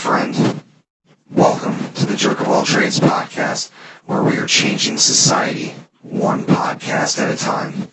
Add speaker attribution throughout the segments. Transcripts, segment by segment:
Speaker 1: friend. Welcome to the Jerk of All Trades podcast, where we are changing society one podcast at a time.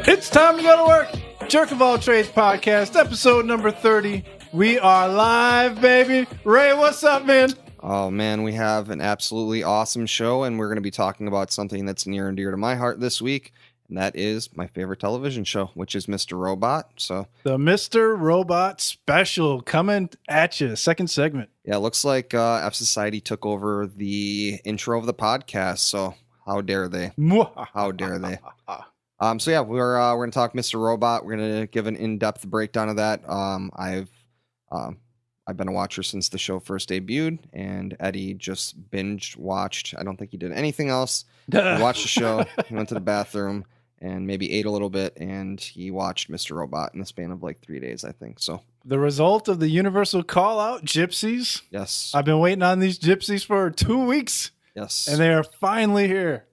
Speaker 2: It's time to go to work. Jerk of All Trades podcast, episode number 30. We are live, baby. Ray, what's up, man?
Speaker 3: Oh, man, we have an absolutely awesome show, and we're going to be talking about something that's near and dear to my heart this week, and that is my favorite television show, which is Mr. Robot. So
Speaker 2: the Mr. Robot special coming at you, second segment.
Speaker 3: Yeah, it looks like F Society took over the intro of the podcast, so how dare they? How dare they? So yeah, we're going to talk Mr. Robot. We're going to give an in-depth breakdown of that. I've been a watcher since the show first debuted, and Eddie just binge watched. I don't think he did anything else. He watched the show, he went to the bathroom, and maybe ate a little bit, and he watched Mr. Robot in the span of like 3 days, I think. So
Speaker 2: the result of the universal call-out, Gypsies.
Speaker 3: Yes.
Speaker 2: I've been waiting on these Gypsies for 2 weeks.
Speaker 3: Yes.
Speaker 2: And they are finally here.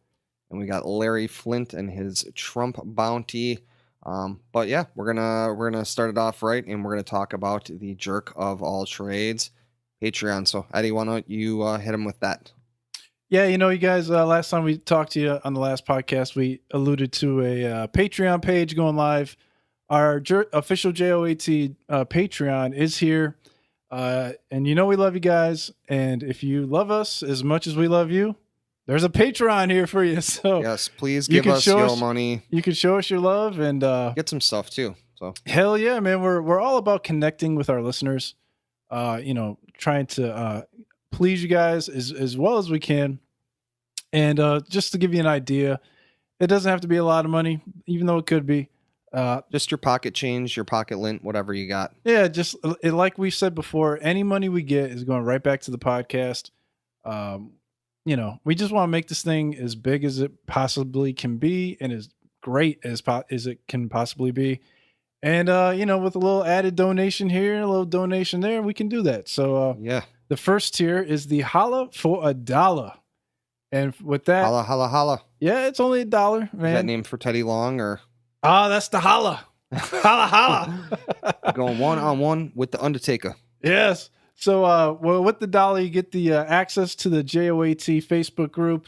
Speaker 3: And we got Larry Flynt and his Trump bounty. But yeah, we're gonna start it off right, and we're gonna talk about the Jerk of All Trades Patreon. So Eddie, why don't you hit him with that?
Speaker 2: Yeah, you know, you guys, last time we talked to you on the last podcast, we alluded to a Patreon page going live. Our official JOAT Patreon is here. And you know we love you guys. And if you love us as much as we love you, there's a Patreon here for you. So
Speaker 3: yes, please give us your money.
Speaker 2: You can show us your love and
Speaker 3: get some stuff too. So
Speaker 2: hell yeah, man. We're all about connecting with our listeners. Trying to please you guys as well as we can. And just to give you an idea, it doesn't have to be a lot of money, even though it could be.
Speaker 3: Just your pocket change, your pocket lint, whatever you got.
Speaker 2: Yeah, just like we said before, any money we get is going right back to the podcast. We just want to make this thing as big as it possibly can be and as great as it can possibly be. And, with a little added donation here, a little donation there, we can do that. So,
Speaker 3: yeah, the
Speaker 2: first tier is the Holla for $1. And with that,
Speaker 3: holla, holla, holla.
Speaker 2: Yeah, it's only $1, man.
Speaker 3: Is that named for Teddy Long or?
Speaker 2: That's the Holla. Holla, holla.
Speaker 3: Going one-on-one with the Undertaker.
Speaker 2: Yes. So, with the $1, you get the access to the JOAT Facebook group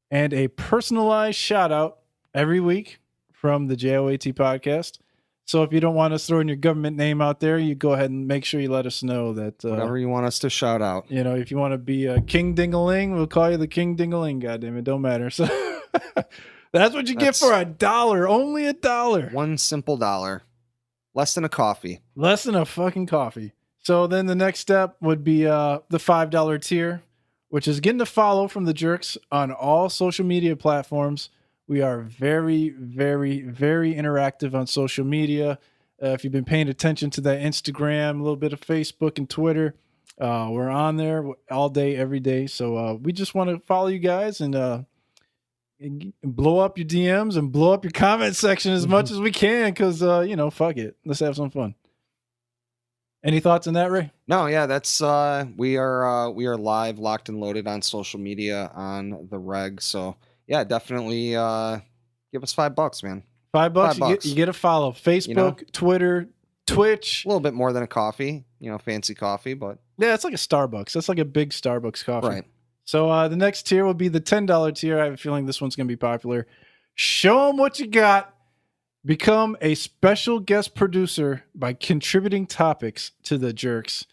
Speaker 2: and a personalized shout out every week from the JOAT podcast. So if you don't want us throwing your government name out there, you go ahead and make sure you let us know that
Speaker 3: whatever you want us to shout out.
Speaker 2: If you want to be a King Dingaling, we'll call you the King Dingaling. Goddamn it, don't matter. So that's what you get for $1. Only $1.
Speaker 3: One simple dollar, less than a coffee.
Speaker 2: Less than a fucking coffee. So then the next step would be the $5 tier, which is getting a follow from the Jerks on all social media platforms. We are very, very, very interactive on social media. If you've been paying attention to that Instagram, a little bit of Facebook and Twitter, we're on there all day, every day. So we just want to follow you guys and blow up your DMs and blow up your comment section as much as we can because, fuck it. Let's have some fun. Any thoughts on that, Ray?
Speaker 3: No, yeah, that's we are live, locked and loaded on social media on the reg. So yeah, definitely give us $5, man.
Speaker 2: $5, you get a follow. Facebook, Twitter, Twitch.
Speaker 3: A little bit more than a coffee, fancy coffee, but
Speaker 2: yeah, it's like a Starbucks. That's like a big Starbucks coffee.
Speaker 3: Right.
Speaker 2: So the next tier will be the $10 tier. I have a feeling this one's going to be popular. Show them what you got. Become a special guest producer by contributing topics to the Jerks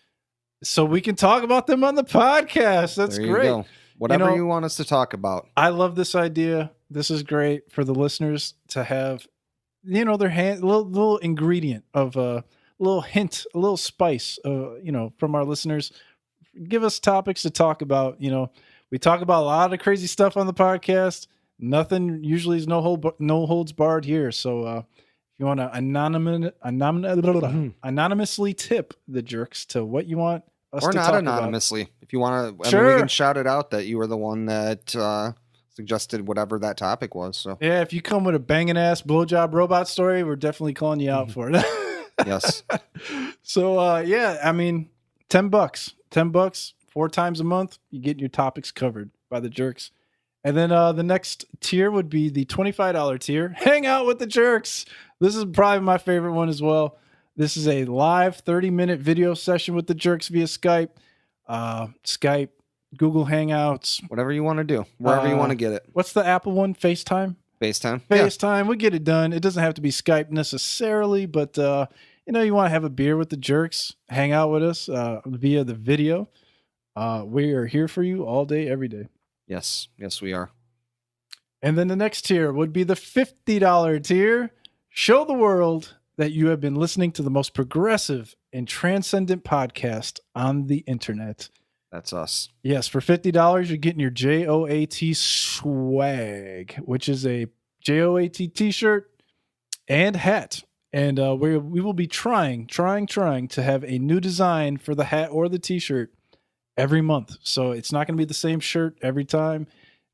Speaker 2: so we can talk about them on the podcast. That's great.
Speaker 3: Go. Whatever you want us to talk about.
Speaker 2: I love this idea. This is great for the listeners to have, their little ingredient of a little hint, a little spice, from our listeners. Give us topics to talk about. We talk about a lot of crazy stuff on the podcast. Nothing usually is no holds barred here. So if you want to anonymously tip the Jerks to what you want us
Speaker 3: or
Speaker 2: to
Speaker 3: not
Speaker 2: talk
Speaker 3: anonymously.
Speaker 2: About.
Speaker 3: If you want to,
Speaker 2: sure.
Speaker 3: we can shout it out that you were the one that suggested whatever that topic was. So
Speaker 2: Yeah, if you come with a banging ass blowjob robot story, we're definitely calling you out for it.
Speaker 3: yes,
Speaker 2: So yeah, I mean, $10, 4 times a month, you get your topics covered by the jerks. And then the next tier would be the $25 tier. Hang out with the jerks. This is probably my favorite one as well. This is a live 30-minute video session with the jerks via Skype, Google Hangouts,
Speaker 3: whatever you want to do, wherever you want to get it.
Speaker 2: What's the Apple one? FaceTime.
Speaker 3: FaceTime.
Speaker 2: We get it done. It doesn't have to be Skype necessarily, but you want to have a beer with the jerks, hang out with us via the video. We are here for you all day, every day.
Speaker 3: Yes, we are.
Speaker 2: And then the next tier would be the $50 tier. Show the world that you have been listening to the most progressive and transcendent podcast on the internet.
Speaker 3: That's us.
Speaker 2: Yes, for $50, you're getting your JOAT swag, which is a JOAT t-shirt and hat. And we will be trying to have a new design for the hat or the t-shirt every month. So it's not going to be the same shirt every time.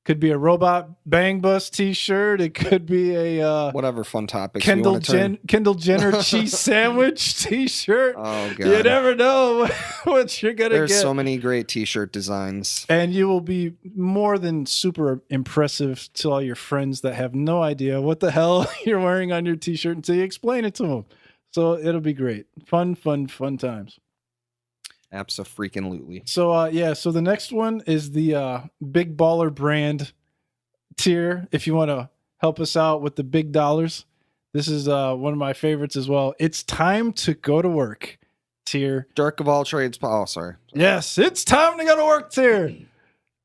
Speaker 2: Could be a robot bang bus t-shirt. It could be a
Speaker 3: whatever fun topics
Speaker 2: Kendall Jenner cheese sandwich t-shirt.
Speaker 3: Oh god.
Speaker 2: You never know what you're going to get.
Speaker 3: There's so many great t-shirt designs.
Speaker 2: And you will be more than super impressive to all your friends that have no idea what the hell you're wearing on your t-shirt until you explain it to them. So it'll be great. Fun times.
Speaker 3: Abso-freaking-lutely.
Speaker 2: So so the next one is the Big Baller Brand tier. If you want to help us out with the big dollars, this is one of my favorites as well. It's time to go to work tier.
Speaker 3: Jerk of all trades. Oh, sorry.
Speaker 2: Yes, it's time to go to work tier.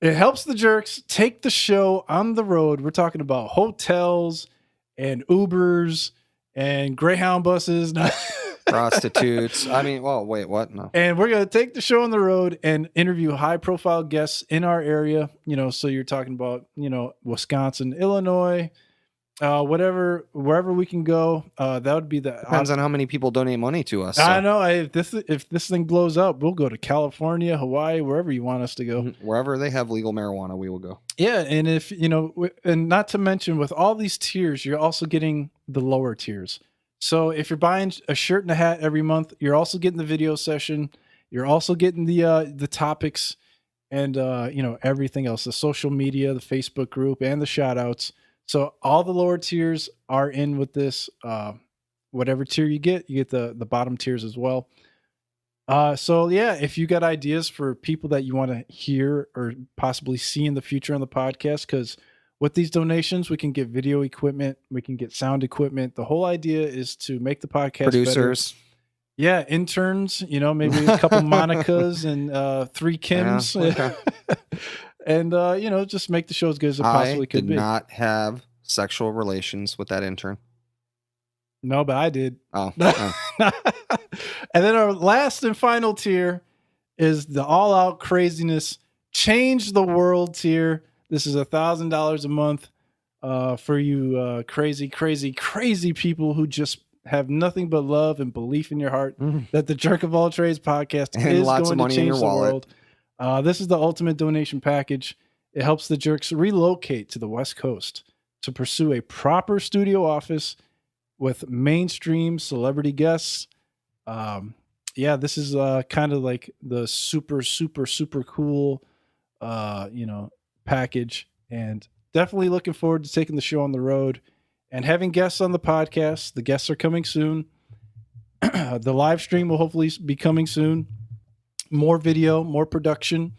Speaker 2: It helps the jerks take the show on the road. We're talking about hotels and Ubers and Greyhound buses.
Speaker 3: Prostitutes. I mean, well, wait, what? No.
Speaker 2: And we're going to take the show on the road and interview high profile guests in our area. So you're talking about, Wisconsin, Illinois, wherever we can go. That would be the
Speaker 3: depends on how many people donate money to us.
Speaker 2: I know. If this thing blows up, we'll go to California, Hawaii, wherever you want us to go.
Speaker 3: Wherever they have legal marijuana, we will go.
Speaker 2: Yeah. And if, and not to mention with all these tiers, you're also getting the lower tiers. So if you're buying a shirt and a hat every month, you're also getting the video session. You're also getting the topics and, everything else, the social media, the Facebook group, and the shout outs. So all the lower tiers are in with this. Whatever tier you get the bottom tiers as well. So yeah, if you got ideas for people that you want to hear or possibly see in the future on the podcast, because with these donations, we can get video equipment, we can get sound equipment. The whole idea is to make the podcast
Speaker 3: producers.
Speaker 2: Better. Yeah, interns, maybe a couple Monicas and 3 Kims.
Speaker 3: Yeah, okay.
Speaker 2: And, just make the show as good as it possibly could be.
Speaker 3: I did not have sexual relations with that intern.
Speaker 2: No, but I did.
Speaker 3: Oh.
Speaker 2: And then our last and final tier is the all-out craziness, change the world tier. This is $1,000 a month for you crazy people who just have nothing but love and belief in your heart that the Jerk of All Trades podcast
Speaker 3: and
Speaker 2: is
Speaker 3: lots
Speaker 2: going
Speaker 3: of money
Speaker 2: to change
Speaker 3: in your
Speaker 2: the
Speaker 3: wallet.
Speaker 2: world. This is the ultimate donation package. It helps the jerks relocate to the West Coast to pursue a proper studio office with mainstream celebrity guests. This is kind of like the super cool, package, and definitely looking forward to taking the show on the road and having guests on the podcast. The guests are coming soon. The live stream will hopefully be coming soon. More video, more production,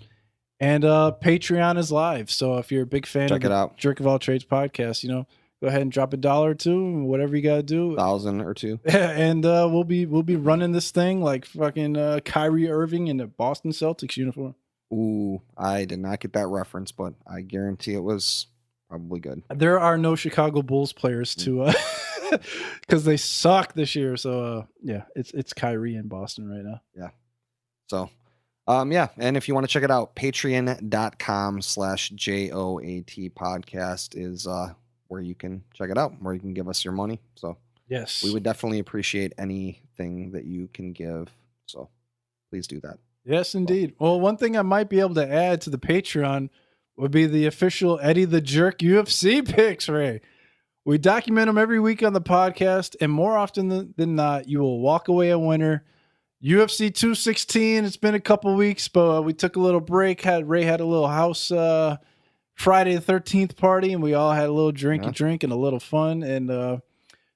Speaker 2: and Patreon is live. So if you're a big fan
Speaker 3: Check
Speaker 2: of
Speaker 3: it out.
Speaker 2: Jerk of All Trades podcast, go ahead and drop $1 or $2, whatever you got to do.
Speaker 3: 1,000 or 2.
Speaker 2: And we'll be running this thing like fucking Kyrie Irving in a Boston Celtics uniform.
Speaker 3: Ooh, I did not get that reference, but I guarantee it was probably good.
Speaker 2: There are no Chicago Bulls players to because they suck this year. So it's Kyrie in Boston right now.
Speaker 3: Yeah. So and if you want to check it out, patreon.com/JOAT podcast is where you can check it out, where you can give us your money. So
Speaker 2: yes,
Speaker 3: we would definitely appreciate anything that you can give. So please do that.
Speaker 2: Yes, indeed. Well, one thing I might be able to add to the Patreon would be the official Eddie the Jerk UFC picks, Ray. We document them every week on the podcast, and more often than not, you will walk away a winner. UFC 216, it's been a couple weeks, but we took a little break. Ray had a little house Friday the 13th party, and we all had a little drink and a little fun. And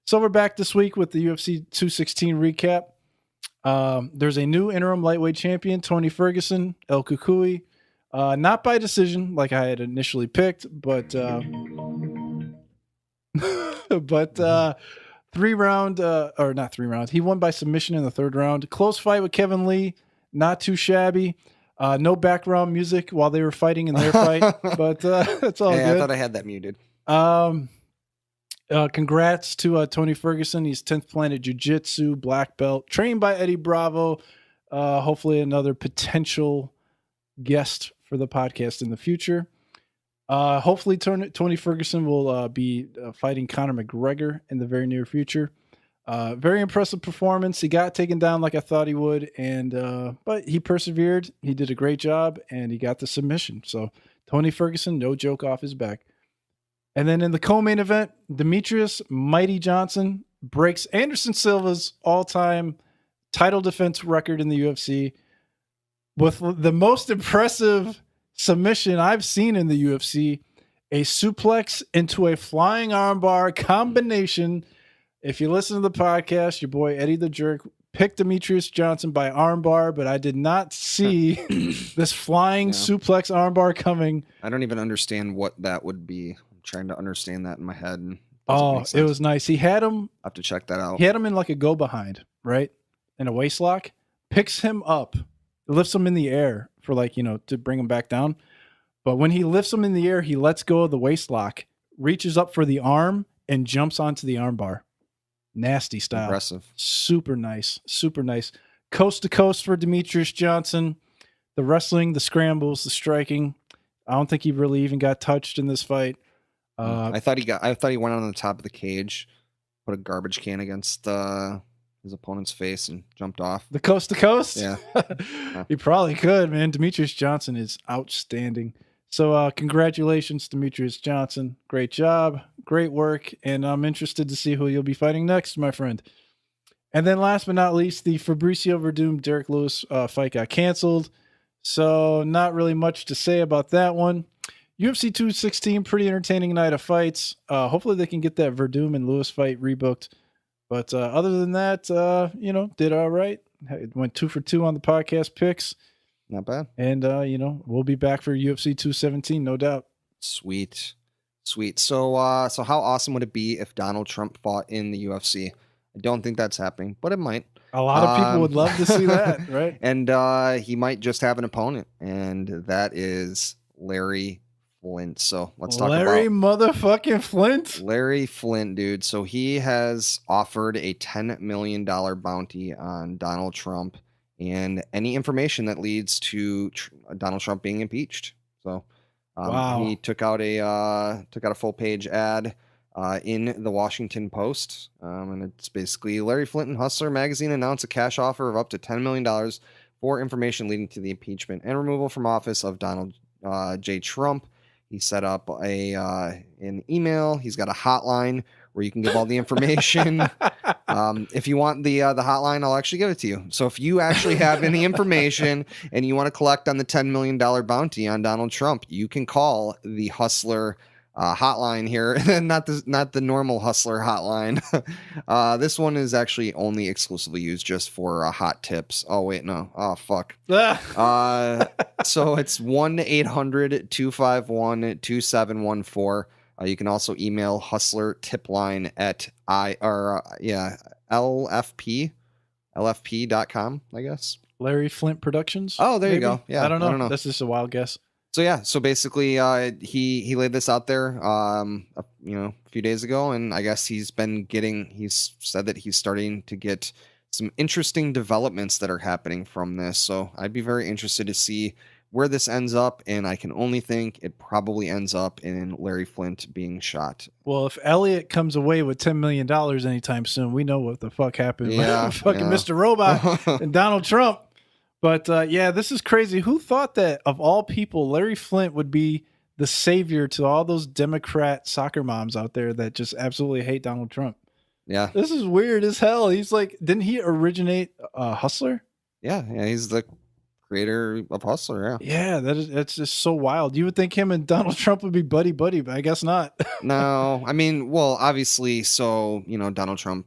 Speaker 2: so we're back this week with the UFC 216 recap. There's a new interim lightweight champion, Tony Ferguson, El Kukui. Not by decision, like I had initially picked, but 3-round, or not 3 rounds. He won by submission in the 3rd round. Close fight with Kevin Lee, not too shabby. No background music while they were fighting in their fight, but it's all good.
Speaker 3: I thought I had that muted.
Speaker 2: Congrats to Tony Ferguson. He's 10th Planet Jiu-Jitsu, black belt, trained by Eddie Bravo. Hopefully another potential guest for the podcast in the future. Hopefully Tony Ferguson will be fighting Conor McGregor in the very near future. Very impressive performance. He got taken down like I thought he would, and but he persevered. He did a great job, and he got the submission. So Tony Ferguson, no joke off his back. And then in the co-main event, Demetrius Mighty Johnson breaks Anderson Silva's all-time title defense record in the UFC with the most impressive submission I've seen in the UFC, a suplex into a flying armbar combination. If you listen to the podcast, your boy Eddie the Jerk picked Demetrius Johnson by armbar, but I did not see this flying suplex armbar coming.
Speaker 3: I don't even understand what that would be. I'm trying to understand that in my head. And
Speaker 2: it was nice. He had him.
Speaker 3: I have to check that out.
Speaker 2: He had him in like a go behind, right? In a waist lock, picks him up, lifts him in the air for to bring him back down. But when he lifts him in the air, he lets go of the waist lock, reaches up for the arm, and jumps onto the armbar. Nasty style.
Speaker 3: Impressive.
Speaker 2: Super nice. Super nice. Coast to coast for Demetrius Johnson. The wrestling, the scrambles, the striking. I don't think he really even got touched in this fight.
Speaker 3: I thought he went on the top of the cage, put a garbage can against his opponent's face and jumped off.
Speaker 2: The coast to coast?
Speaker 3: Yeah.
Speaker 2: He probably could, man. Demetrius Johnson is outstanding. So congratulations, Demetrius Johnson. Great job. Great work. And I'm interested to see who you'll be fighting next, my friend. And then last but not least, the Fabricio Verdum Derek Lewis fight got canceled. So not really much to say about that one. UFC 216, pretty entertaining night of fights. Hopefully they can get that Verdum and Lewis fight rebooked. But other than that, did all right. Went 2 for 2 on the podcast picks.
Speaker 3: Not bad.
Speaker 2: And, we'll be back for UFC 217, no doubt.
Speaker 3: Sweet. So how awesome would it be if Donald Trump fought in the UFC? I don't think that's happening, but it might.
Speaker 2: A lot of people would love to see that, right?
Speaker 3: And he might just have an opponent, and that is Larry Flynt. So let's talk about
Speaker 2: Larry motherfucking Flynt.
Speaker 3: Larry Flynt, dude. So he has offered a $10 million bounty on Donald Trump and any information that leads to Donald Trump being impeached. So he took out a full page ad in the Washington Post, and it's basically Larry Flynt and Hustler magazine announced a cash offer of up to $10 million for information leading to the impeachment and removal from office of Donald J. Trump. He set up an email. He's got a hotline where you can give all the information. If you want the hotline, I'll actually give it to you. So if you actually have any information and you want to collect on the $10 million bounty on Donald Trump, you can call the Hustler hotline here. not the normal Hustler hotline. This one is actually only exclusively used just for hot tips. Oh wait, no. Oh fuck. So it's 1-800-251-2714. You can also email Hustler tipline at lfp.com, I guess.
Speaker 2: Larry Flynt Productions.
Speaker 3: Oh, there you go. Yeah,
Speaker 2: I don't know. That's just a wild guess.
Speaker 3: So yeah, so basically, he laid this out there, a few days ago, and I guess he's said that he's starting to get some interesting developments that are happening from this. So I'd be very interested to see where this ends up, and I can only think it probably ends up in Larry Flynt being shot.
Speaker 2: Well, if Elliot comes away with $10 million anytime soon, we know what the fuck happened with Mr. Robot and Donald Trump. But this is crazy. Who thought that of all people, Larry Flynt would be the savior to all those Democrat soccer moms out there that just absolutely hate Donald Trump.
Speaker 3: Yeah.
Speaker 2: This is weird as hell. He's like, didn't he originate Hustler?
Speaker 3: Yeah, he's the creator of Hustler.
Speaker 2: Yeah, that's just so wild. You would think him and Donald Trump would be buddy, but I guess not.
Speaker 3: No, I mean, well, obviously, so Donald Trump,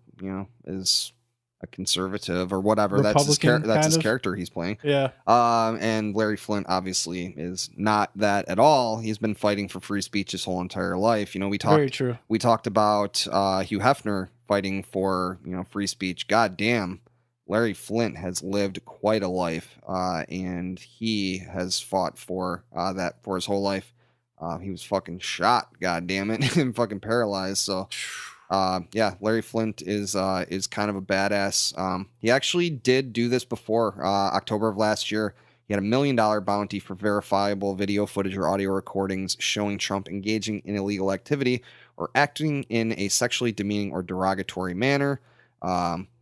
Speaker 3: is a conservative or whatever. That's his character he's playing.
Speaker 2: Yeah.
Speaker 3: And Larry Flynt obviously is not that at all. He's been fighting for free speech his whole entire life.
Speaker 2: Very true.
Speaker 3: We talked about Hugh Hefner fighting for free speech. God damn. Larry Flynt has lived quite a life, and he has fought for that for his whole life. He was fucking shot, god damn it, and fucking paralyzed. So, yeah, Larry Flynt is kind of a badass. He actually did do this before October of last year. He had $1 million bounty for verifiable video footage or audio recordings showing Trump engaging in illegal activity or acting in a sexually demeaning or derogatory manner.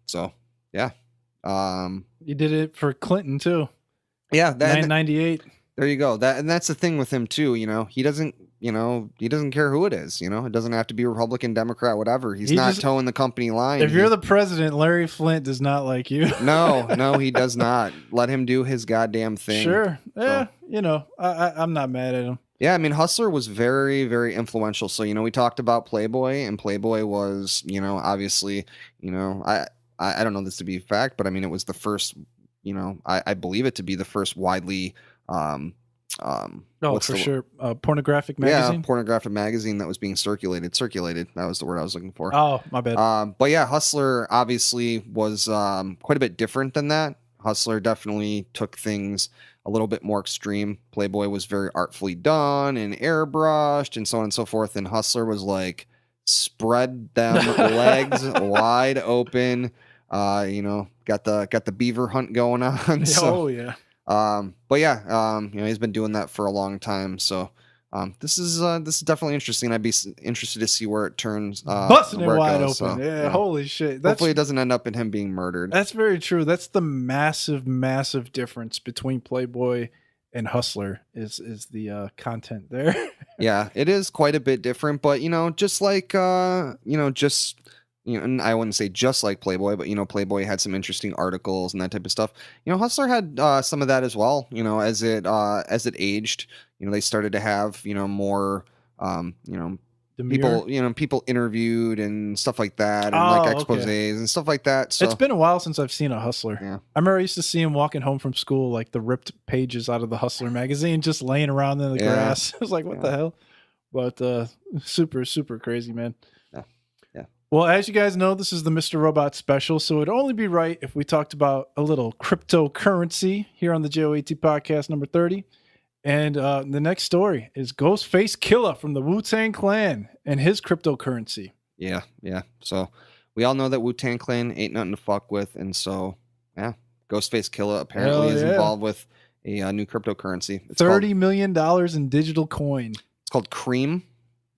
Speaker 3: So, yeah.
Speaker 2: You did it for Clinton too.
Speaker 3: Yeah,
Speaker 2: 998.
Speaker 3: There you go. That's the thing with him too. He doesn't care who it is. It doesn't have to be Republican, Democrat, whatever. He's not towing the company line.
Speaker 2: If you're the president, Larry Flynt does not like you.
Speaker 3: No, he does not. Let him do his goddamn thing.
Speaker 2: Sure. Yeah, I'm not mad at him.
Speaker 3: Yeah, I mean, Hustler was very, very influential. So, we talked about Playboy, and Playboy was, obviously, I don't know this to be a fact, but I mean, it was the first, I believe it to be the first widely,
Speaker 2: sure. Pornographic magazine.
Speaker 3: Yeah, pornographic magazine that was being circulated. That was the word I was looking for.
Speaker 2: Oh, my bad.
Speaker 3: But yeah, Hustler obviously was quite a bit different than that. Hustler definitely took things a little bit more extreme. Playboy was very artfully done and airbrushed and so on and so forth. And Hustler was like, spread them legs wide open. Got the beaver hunt going on. So,
Speaker 2: oh yeah.
Speaker 3: But yeah, he's been doing that for a long time. So, this is definitely interesting. I'd be interested to see where it turns.
Speaker 2: Busting it wide open.
Speaker 3: So,
Speaker 2: yeah, holy shit.
Speaker 3: Hopefully it doesn't end up in him being murdered.
Speaker 2: That's very true. That's the massive difference between Playboy and Hustler is the content there.
Speaker 3: Yeah, it is quite a bit different, but just like and I wouldn't say just like Playboy, but Playboy had some interesting articles and that type of stuff. Hustler had some of that as well. As it aged, they started to have more people interviewed and stuff like that, and like exposés and stuff like that. So
Speaker 2: it's been a while since I've seen a Hustler.
Speaker 3: Yeah.
Speaker 2: I remember I used to see him walking home from school, like the ripped pages out of the Hustler magazine, just laying around in the grass. I was like, what the hell? But super, super crazy, man.
Speaker 3: Yeah.
Speaker 2: Well, as you guys know, this is the Mr. Robot special, so it'd only be right if we talked about a little cryptocurrency here on the JOAT podcast number 30. And the next story is Ghostface Killah from the Wu-Tang Clan and his cryptocurrency.
Speaker 3: Yeah. So we all know that Wu-Tang Clan ain't nothing to fuck with. And so, yeah, Ghostface Killah apparently is involved with a new cryptocurrency. It's
Speaker 2: $30 million in digital coin.
Speaker 3: It's called Cream.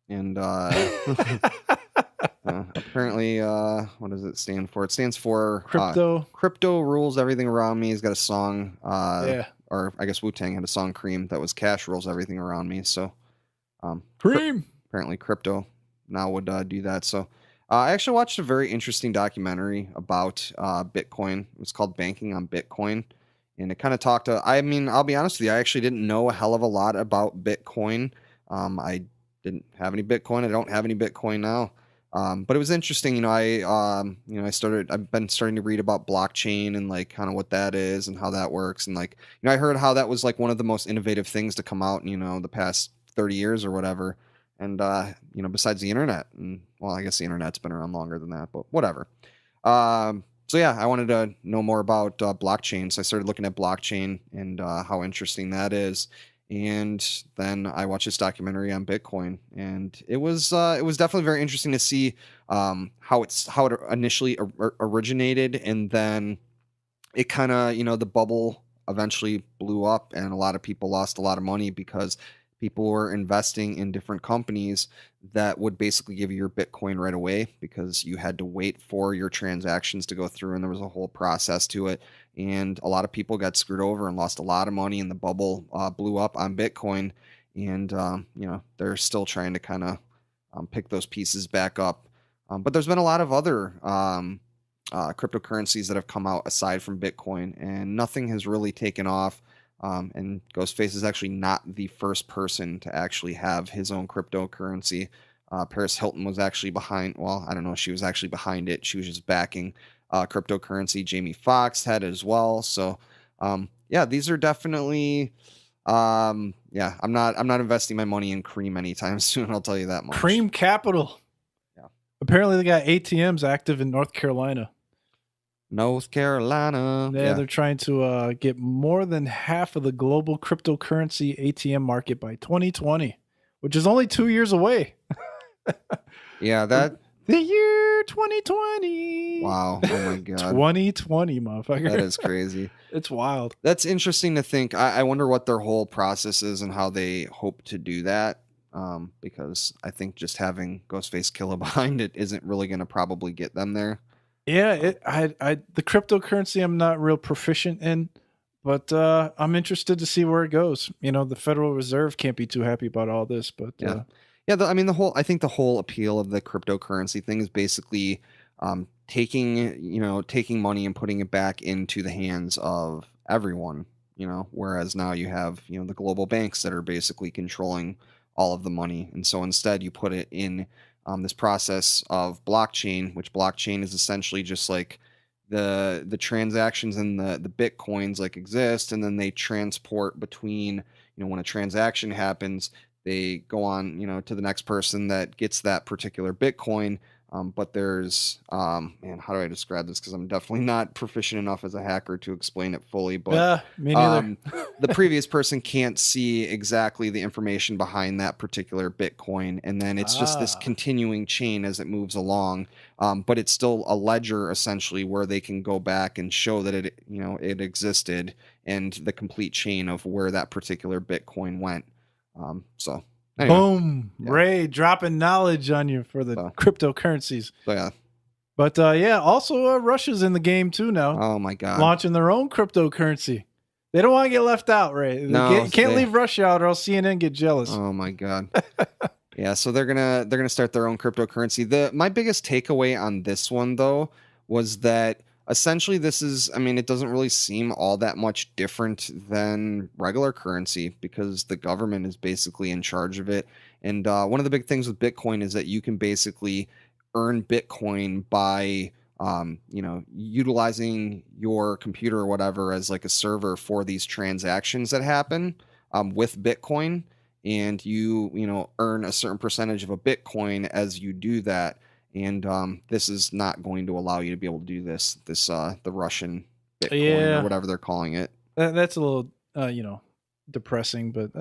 Speaker 3: And apparently, what does it stand for? It stands for Crypto Rules Everything Around Me. He's got a song. Or I guess Wu-Tang had a song, Cream, that was Cash Rules Everything Around Me. So,
Speaker 2: Cream.
Speaker 3: Apparently, crypto now would do that. So, I actually watched a very interesting documentary about Bitcoin. It was called Banking on Bitcoin. And it kind of talked to, I mean, I'll be honest with you, I actually didn't know a hell of a lot about Bitcoin. I didn't have any Bitcoin. I don't have any Bitcoin now. But it was interesting, I've been starting to read about blockchain and like kind of what that is and how that works. And like, I heard how that was like one of the most innovative things to come out, the past 30 years or whatever. And, besides the internet, and well, I guess the internet's been around longer than that, but whatever. So yeah, I wanted to know more about blockchain. So I started looking at blockchain and how interesting that is. And then I watched this documentary on Bitcoin, and it was definitely very interesting to see how it initially originated, and then it kind of the bubble eventually blew up, and a lot of people lost a lot of money because people were investing in different companies that would basically give you your Bitcoin right away because you had to wait for your transactions to go through, and there was a whole process to it. And a lot of people got screwed over and lost a lot of money, and the bubble blew up on Bitcoin. and they're still trying to kind of pick those pieces back up. But there's been a lot of other cryptocurrencies that have come out aside from Bitcoin, and nothing has really taken off. And Ghostface is actually not the first person to actually have his own cryptocurrency. Paris Hilton was actually behind. Well, I don't know if she was actually behind it. She was just backing cryptocurrency. Jamie Foxx had as well. So, these are definitely. I'm not investing my money in Cream anytime soon. I'll tell you that much.
Speaker 2: Cream Capital.
Speaker 3: Yeah.
Speaker 2: Apparently, they got ATMs active in North Carolina.
Speaker 3: North Carolina.
Speaker 2: Yeah, they're trying to get more than half of the global cryptocurrency ATM market by 2020, which is only 2 years away.
Speaker 3: Yeah, the
Speaker 2: year 2020.
Speaker 3: Wow. Oh my God.
Speaker 2: 2020, motherfucker.
Speaker 3: That is crazy.
Speaker 2: It's wild.
Speaker 3: That's interesting to think. I wonder what their whole process is and how they hope to do that. Because I think just having Ghostface Killah behind it isn't really going to probably get them there.
Speaker 2: Yeah, the cryptocurrency I'm not real proficient in, but I'm interested to see where it goes. The Federal Reserve can't be too happy about all this, but
Speaker 3: I think the whole appeal of the cryptocurrency thing is basically taking money and putting it back into the hands of everyone. Whereas now you have the global banks that are basically controlling all of the money, and so instead you put it in this process of blockchain, which blockchain is essentially just like the transactions and the bitcoins like exist, and then they transport between, when a transaction happens, they go on, to the next person that gets that particular bitcoin. But there's, how do I describe this? Because I'm definitely not proficient enough as a hacker to explain it fully. But
Speaker 2: yeah, me neither.
Speaker 3: The previous person can't see exactly the information behind that particular Bitcoin. And then it's just this continuing chain as it moves along. But it's still a ledger, essentially, where they can go back and show that it existed, and the complete chain of where that particular Bitcoin went. Anyway,
Speaker 2: boom, yeah. Ray dropping knowledge on you for the cryptocurrencies. But also Russia's in the game too now.
Speaker 3: Oh my God,
Speaker 2: launching their own cryptocurrency. They don't want to get left out, Ray. They can't leave Russia out, or else CNN get jealous.
Speaker 3: Oh my God. Yeah, so they're gonna start their own cryptocurrency. My biggest takeaway on this one though was that essentially this is, it doesn't really seem all that much different than regular currency because the government is basically in charge of it. And one of the big things with Bitcoin is that you can basically earn Bitcoin by, utilizing your computer or whatever as like a server for these transactions that happen with Bitcoin. And you earn a certain percentage of a Bitcoin as you do that. And this is not going to allow you to be able to do this the Russian Bitcoin or whatever they're calling it.
Speaker 2: That's a little depressing, but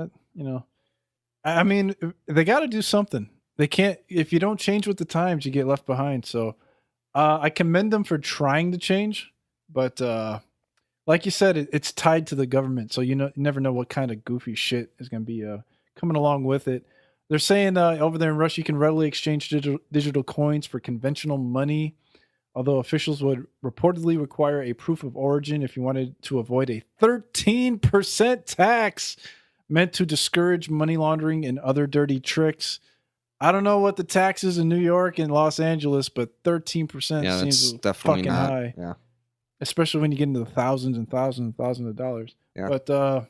Speaker 2: they got to do something. They can't, if you don't change with the times, you get left behind. So I commend them for trying to change, but like you said, it's tied to the government, so you never know what kind of goofy shit is going to be coming along with it. They're saying over there in Russia, you can readily exchange digital coins for conventional money, although officials would reportedly require a proof of origin if you wanted to avoid a 13% tax meant to discourage money laundering and other dirty tricks. I don't know what the tax is in New York and Los Angeles, but 13% seems definitely fucking high.
Speaker 3: Yeah.
Speaker 2: Especially when you get into the thousands and thousands and thousands of dollars.
Speaker 3: Yeah.
Speaker 2: But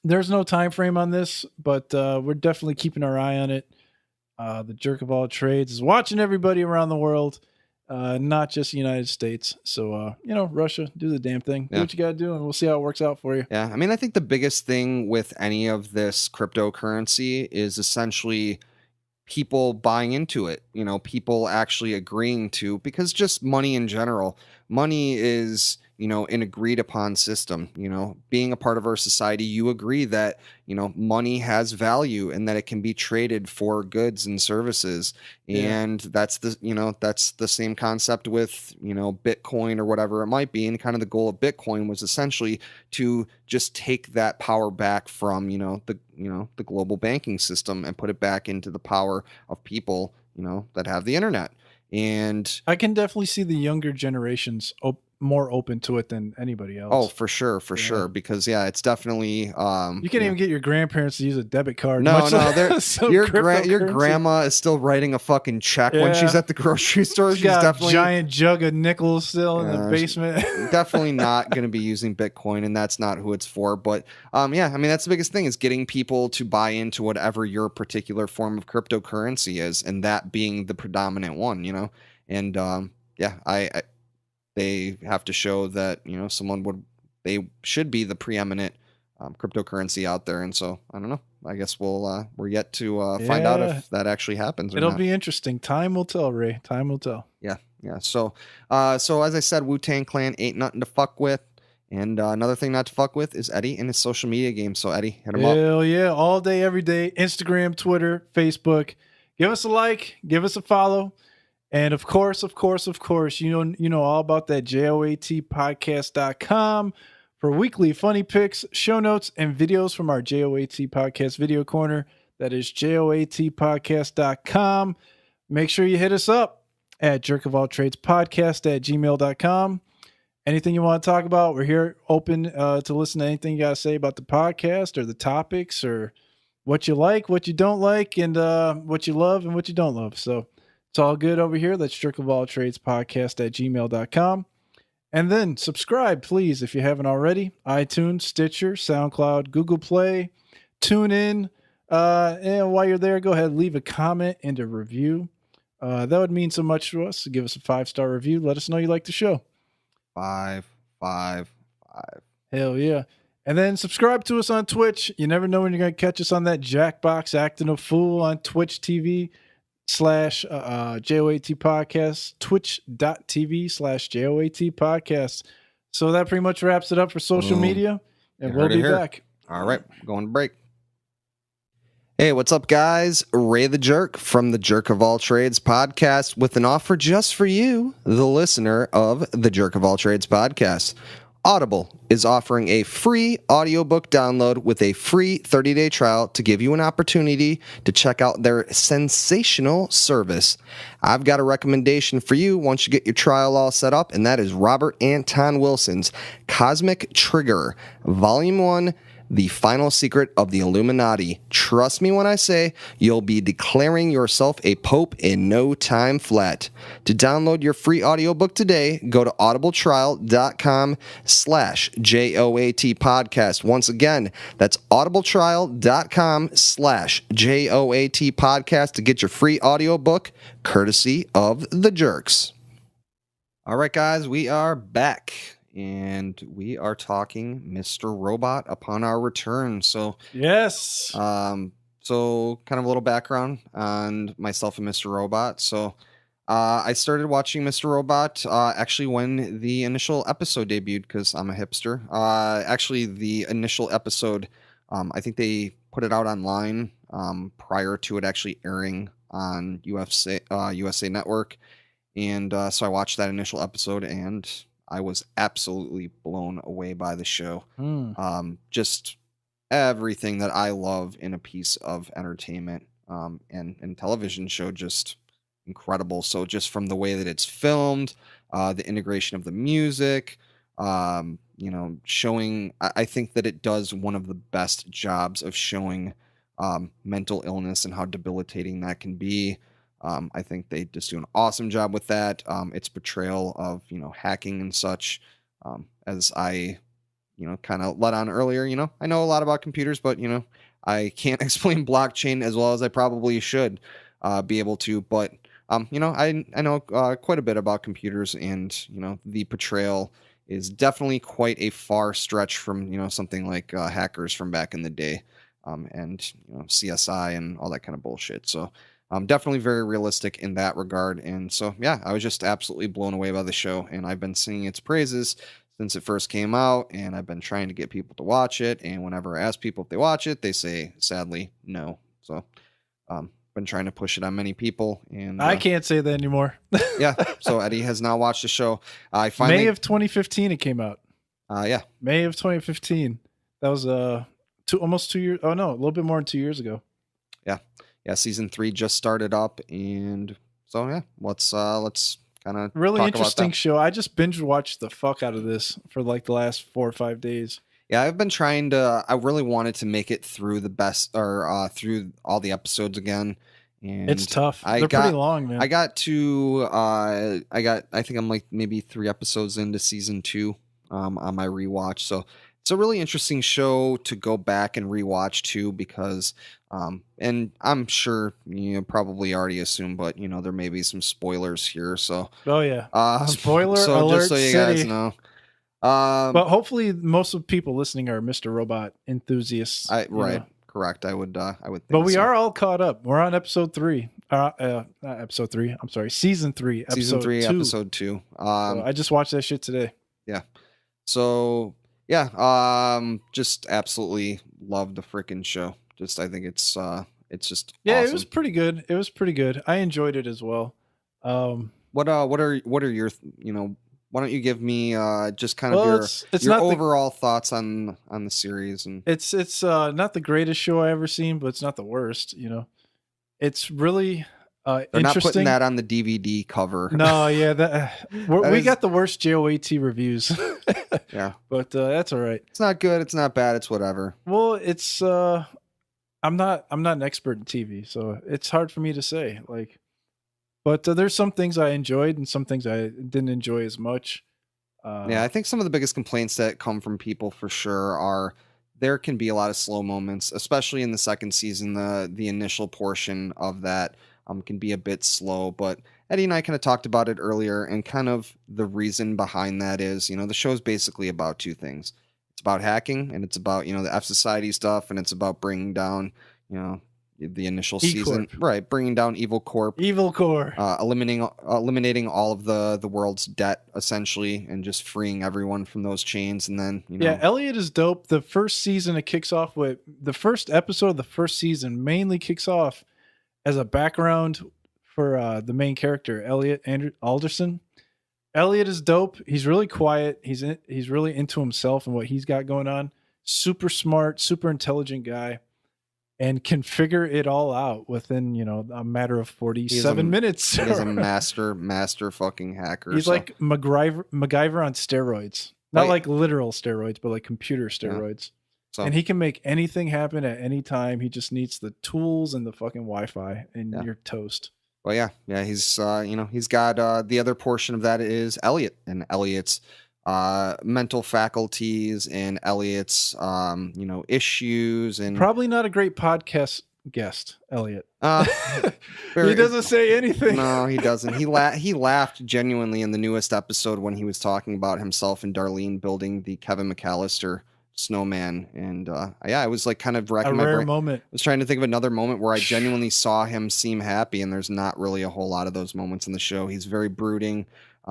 Speaker 2: there's no time frame on this, but we're definitely keeping our eye on it. The jerk of all trades is watching everybody around the world, not just the United States. So, Russia, do the damn thing. Do what you got to do, and we'll see how it works out for you.
Speaker 3: Yeah, I think the biggest thing with any of this cryptocurrency is essentially people buying into it, people actually agreeing to, because just money in general, money is, an agreed upon system, being a part of our society, you agree that, money has value and that it can be traded for goods and services. And that's the same concept with, Bitcoin or whatever it might be. And kind of the goal of Bitcoin was essentially to just take that power back from, the global banking system and put it back into the power of people, that have the internet. And
Speaker 2: I can definitely see the younger generations more open to it than anybody else.
Speaker 3: Oh, for sure, sure. Because it's definitely
Speaker 2: you can't even get your grandparents to use a debit card.
Speaker 3: No, your grandma is still writing a fucking check when she's at the grocery store. She's
Speaker 2: got
Speaker 3: definitely
Speaker 2: a giant jug of nickels still in the basement.
Speaker 3: Definitely not going to be using Bitcoin, and that's not who it's for. But I mean, that's the biggest thing, is getting people to buy into whatever your particular form of cryptocurrency is, and that being the predominant one, And I they have to show that they should be the preeminent cryptocurrency out there. And so I don't know. I guess we're yet to find out if that actually happens.
Speaker 2: It'll be interesting. Time will tell, Ray. Time will tell.
Speaker 3: Yeah. So as I said, Wu-Tang Clan ain't nothing to fuck with. And another thing not to fuck with is Eddie and his social media game. So Eddie, hit him up.
Speaker 2: Hell yeah. All day, every day. Instagram, Twitter, Facebook. Give us a like. Give us a follow. And of course, you know all about that JOATpodcast.com for weekly funny pics, show notes, and videos from our JOAT Podcast Video Corner. That is JOATpodcast.com. Make sure you hit us up at jerkofalltradespodcast@gmail.com. Anything you want to talk about, we're here open to listen to anything you got to say about the podcast or the topics or what you like, what you don't like, and what you love and what you don't love. So it's all good over here. That's jerkofalltradespodcast@gmail.com. And then subscribe, please, if you haven't already. iTunes, Stitcher, SoundCloud, Google Play, TuneIn. And while you're there, go ahead and leave a comment and a review. That would mean so much to us. So give us a 5-star review. Let us know you like the show.
Speaker 3: 5, 5, 5.
Speaker 2: Hell yeah. And then subscribe to us on Twitch. You never know when you're going to catch us on that Jackbox acting a fool on Twitch TV /JOAT podcast, twitch.tv/JOAT podcast. So that pretty much wraps it up for social media. And we'll be back.
Speaker 3: All right. Going to break. Hey, what's up, guys? Ray the Jerk from the Jerk of All Trades podcast with an offer just for you, the listener of the Jerk of All Trades podcast. Audible is offering a free audiobook download with a free 30-day trial to give you an opportunity to check out their sensational service. I've got a recommendation for you once you get your trial all set up, and that is Robert Anton Wilson's Cosmic Trigger, Volume 1, The Final Secret of the Illuminati. Trust me when I say you'll be declaring yourself a pope in no time flat. To download your free audiobook today, go to audibletrial.com/JOAT podcast. Once again, that's audibletrial.com/JOAT podcast to get your free audiobook courtesy of the Jerks. All right, guys, we are back. And we are talking Mr. Robot upon our return. So
Speaker 2: yes.
Speaker 3: So kind of a little background on myself and Mr. Robot. So I started watching Mr. Robot actually when the initial episode debuted, because I'm a hipster. Actually, the initial episode, I think they put it out online prior to it actually airing on USA Network. And so I watched that initial episode, and I was absolutely blown away by the show. Just everything that I love in a piece of entertainment and television show, just incredible. So just from the way that it's filmed, the integration of the music, showing, I think that it does one of the best jobs of showing mental illness and how debilitating that can be. I think they just do an awesome job with that. Its portrayal of, hacking and such, as I, kind of let on earlier, I know a lot about computers, but, I can't explain blockchain as well as I probably should be able to. But, I know quite a bit about computers, and, the portrayal is definitely quite a far stretch from, something like hackers from back in the day, and, CSI and all that kind of bullshit. So, definitely very realistic in that regard. And so, yeah, I was just absolutely blown away by the show, and I've been singing its praises since it first came out, and I've been trying to get people to watch it. And whenever I ask people if they watch it, they say, sadly, no. So, been trying to push it on many people, and
Speaker 2: I can't say that anymore.
Speaker 3: Yeah. So Eddie has now watched the show.
Speaker 2: May of 2015 it came out.
Speaker 3: Yeah.
Speaker 2: May of 2015. That was almost 2 years. Oh no, a little bit more than 2 years ago.
Speaker 3: Yeah. Yeah, season 3 just started up, and so yeah, let's kind of
Speaker 2: Really
Speaker 3: talk
Speaker 2: interesting
Speaker 3: about that.
Speaker 2: show. I just binge watched the fuck out of this for like the last 4 or 5 days.
Speaker 3: Yeah, I've been trying to. I really wanted to make it through the best or through all the episodes again. And
Speaker 2: It's tough.
Speaker 3: I
Speaker 2: They're
Speaker 3: got,
Speaker 2: pretty long, man.
Speaker 3: I got to. I think I'm like maybe 3 episodes into season 2. On my rewatch, so it's a really interesting show to go back and rewatch too, because and I'm sure you probably already assumed, but there may be some spoilers here, so
Speaker 2: Oh yeah.
Speaker 3: uh
Speaker 2: Spoiler
Speaker 3: so
Speaker 2: alert
Speaker 3: just so you guys
Speaker 2: city.
Speaker 3: know,
Speaker 2: But hopefully most of the people listening are Mr. Robot enthusiasts.
Speaker 3: right, correct, I would think,
Speaker 2: But we
Speaker 3: so.
Speaker 2: are all caught up. We're on episode 3. Not episode 3. I'm sorry. Season 3,
Speaker 3: Season 3,
Speaker 2: 2.
Speaker 3: episode 2.
Speaker 2: So I just watched that shit today.
Speaker 3: Yeah. So yeah, just absolutely love the freaking show. Just I think it's just
Speaker 2: Yeah,
Speaker 3: awesome.
Speaker 2: it was pretty good. It was pretty good. I enjoyed it as well.
Speaker 3: What are your why don't you give me just kind of
Speaker 2: Well,
Speaker 3: your
Speaker 2: it's not
Speaker 3: overall thoughts on the series? And
Speaker 2: it's not the greatest show I ever seen, but it's not the worst. It's really
Speaker 3: they're not
Speaker 2: interesting.
Speaker 3: putting that on the DVD cover.
Speaker 2: No, yeah, we got the worst JOAT reviews.
Speaker 3: Yeah,
Speaker 2: but that's all right.
Speaker 3: it's not good. It's not bad. It's whatever.
Speaker 2: Well, it's I'm not an expert in TV, so it's hard for me to say. Like, but there's some things I enjoyed and some things I didn't enjoy as much.
Speaker 3: Yeah, I think some of the biggest complaints that come from people for sure are there can be a lot of slow moments, especially in the second season. The initial portion of that can be a bit slow, but Eddie and I kind of talked about it earlier, and kind of the reason behind that is, the show's basically about 2 things. It's about hacking, and it's about, the F Society stuff, and it's about bringing down, the initial season, right? Bringing down Evil Corp, eliminating all of the world's debt essentially, and just freeing everyone from those chains. And then
Speaker 2: yeah, Elliot is dope. The first season it kicks off with the first episode of the first season mainly kicks off as a background for the main character, Elliot Alderson. Elliot is dope. He's really quiet. He's really into himself and what he's got going on. Super smart, super intelligent guy, and can figure it all out within a matter of 47 minutes.
Speaker 3: He's a master fucking hacker.
Speaker 2: He's like MacGyver on steroids, not like literal steroids, but like computer steroids. Yeah. So, and he can make anything happen at any time. He just needs the tools and the fucking Wi-Fi, and you're toast.
Speaker 3: Well, yeah. He's he's got the other portion of that is Elliot, and Elliot's mental faculties, and Elliot's issues, and
Speaker 2: probably not a great podcast guest, Elliot.
Speaker 3: He
Speaker 2: doesn't say anything.
Speaker 3: No, he doesn't. He laughed genuinely in the newest episode when he was talking about himself and Darlene building the Kevin McAllister snowman, and I was like kind of racking my brain.
Speaker 2: Moment.
Speaker 3: I was trying to think of another moment where I genuinely saw him seem happy, and there's not really a whole lot of those moments in the show. He's very brooding.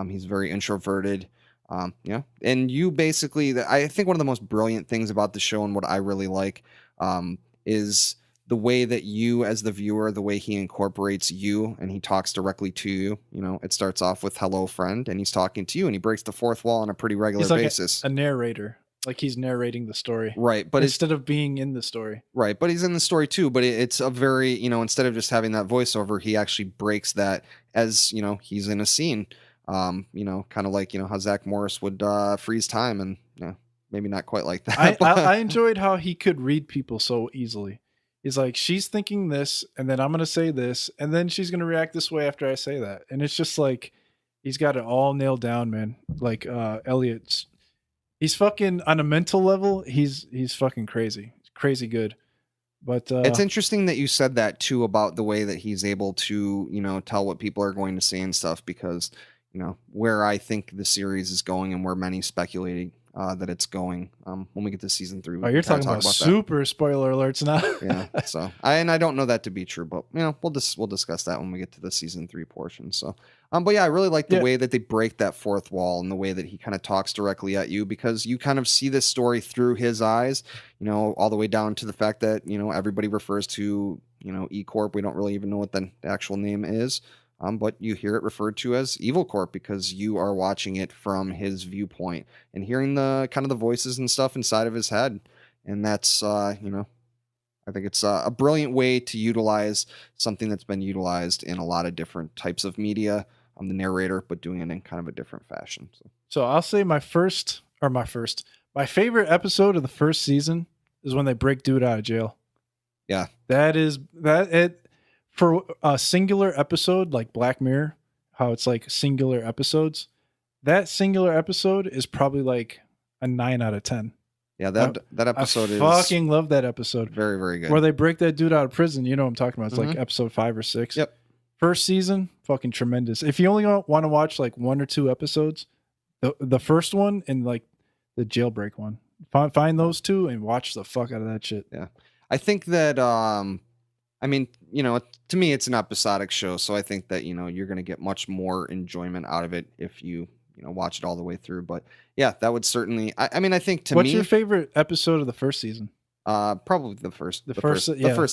Speaker 3: He's very introverted. And you basically, I think one of the most brilliant things about the show, and what I really like, is the way that you, as the viewer, the way he incorporates you, and he talks directly to you. It starts off with "Hello, friend," and he's talking to you, and he breaks the fourth wall on a pretty regular basis.
Speaker 2: A narrator. Like he's narrating the story.
Speaker 3: Right. But
Speaker 2: instead of being in the story.
Speaker 3: Right. But he's in the story too. But it's a very, instead of just having that voiceover, he actually breaks that as, he's in a scene. Kind of like, how Zach Morris would freeze time, and maybe not quite like that.
Speaker 2: I enjoyed how he could read people so easily. He's like, she's thinking this, and then I'm going to say this, and then she's going to react this way after I say that. And it's just like, he's got it all nailed down, man. Like Elliot's. He's fucking on a mental level. He's fucking crazy. Crazy good. But
Speaker 3: it's interesting that you said that too, about the way that he's able to, tell what people are going to say and stuff, because, where I think the series is going, and where many speculating that it's going, when we get to season 3.
Speaker 2: You're talking about super that. Spoiler alerts now.
Speaker 3: Yeah. So I don't know that to be true, but we'll discuss that when we get to the season 3 portion. So, but yeah, I really like the way that they break that fourth wall, and the way that he kind of talks directly at you, because you kind of see this story through his eyes, all the way down to the fact that, everybody refers to, E Corp. We don't really even know what the actual name is. But you hear it referred to as Evil Corp, because you are watching it from his viewpoint and hearing the kind of the voices and stuff inside of his head. And that's, I think it's a brilliant way to utilize something that's been utilized in a lot of different types of media. the narrator, but doing it in kind of a different fashion.
Speaker 2: So I'll say my favorite episode of the first season is when they break dude out of jail.
Speaker 3: Yeah.
Speaker 2: For a singular episode like Black Mirror, how it's like singular episodes, that singular episode is probably like a 9 out of 10.
Speaker 3: Yeah, that episode
Speaker 2: I fucking love that episode.
Speaker 3: Very, very good.
Speaker 2: Where they break that dude out of prison. You know what I'm talking about. It's like episode 5 or 6.
Speaker 3: Yep.
Speaker 2: First season, fucking tremendous. If you only want to watch like 1 or 2 episodes, the first one and like the jailbreak one, find those 2 and watch the fuck out of that shit.
Speaker 3: Yeah. I think that, I mean, you know, to me, it's an episodic show. So I think that, you know, you're going to get much more enjoyment out of it if you watch it all the way through. But yeah, that would certainly, I mean, I think
Speaker 2: What's your favorite episode of the first season?
Speaker 3: Probably the first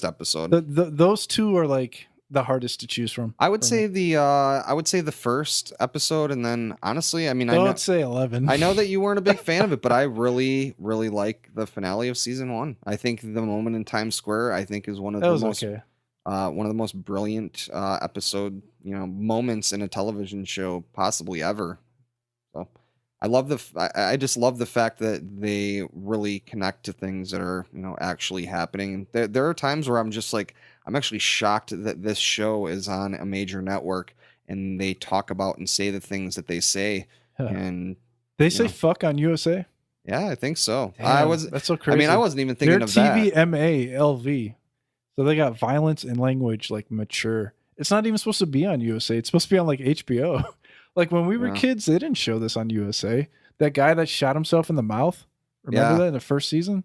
Speaker 3: episode.
Speaker 2: Those 2 are like the hardest to choose from.
Speaker 3: I would say the first episode, and then honestly, I mean, I would say 11. I know that you weren't a big fan of it, but I really, really like the finale of season 1. I think the moment in Times Square, I think, is one of the most brilliant episode, moments in a television show possibly ever. So I just love the fact that they really connect to things that are, actually happening. There are times where I'm just like, I'm actually shocked that this show is on a major network and they talk about and say the things that they say. And
Speaker 2: they say fuck on USA.
Speaker 3: Yeah, I think so.
Speaker 2: Damn, that's so crazy.
Speaker 3: I mean, I wasn't even thinking of that.
Speaker 2: TVMA LV. So they got violence and language like mature. It's not even supposed to be on USA. It's supposed to be on like HBO. Like when we were kids, they didn't show this on USA. That guy that shot himself in the mouth. Remember that in the first season?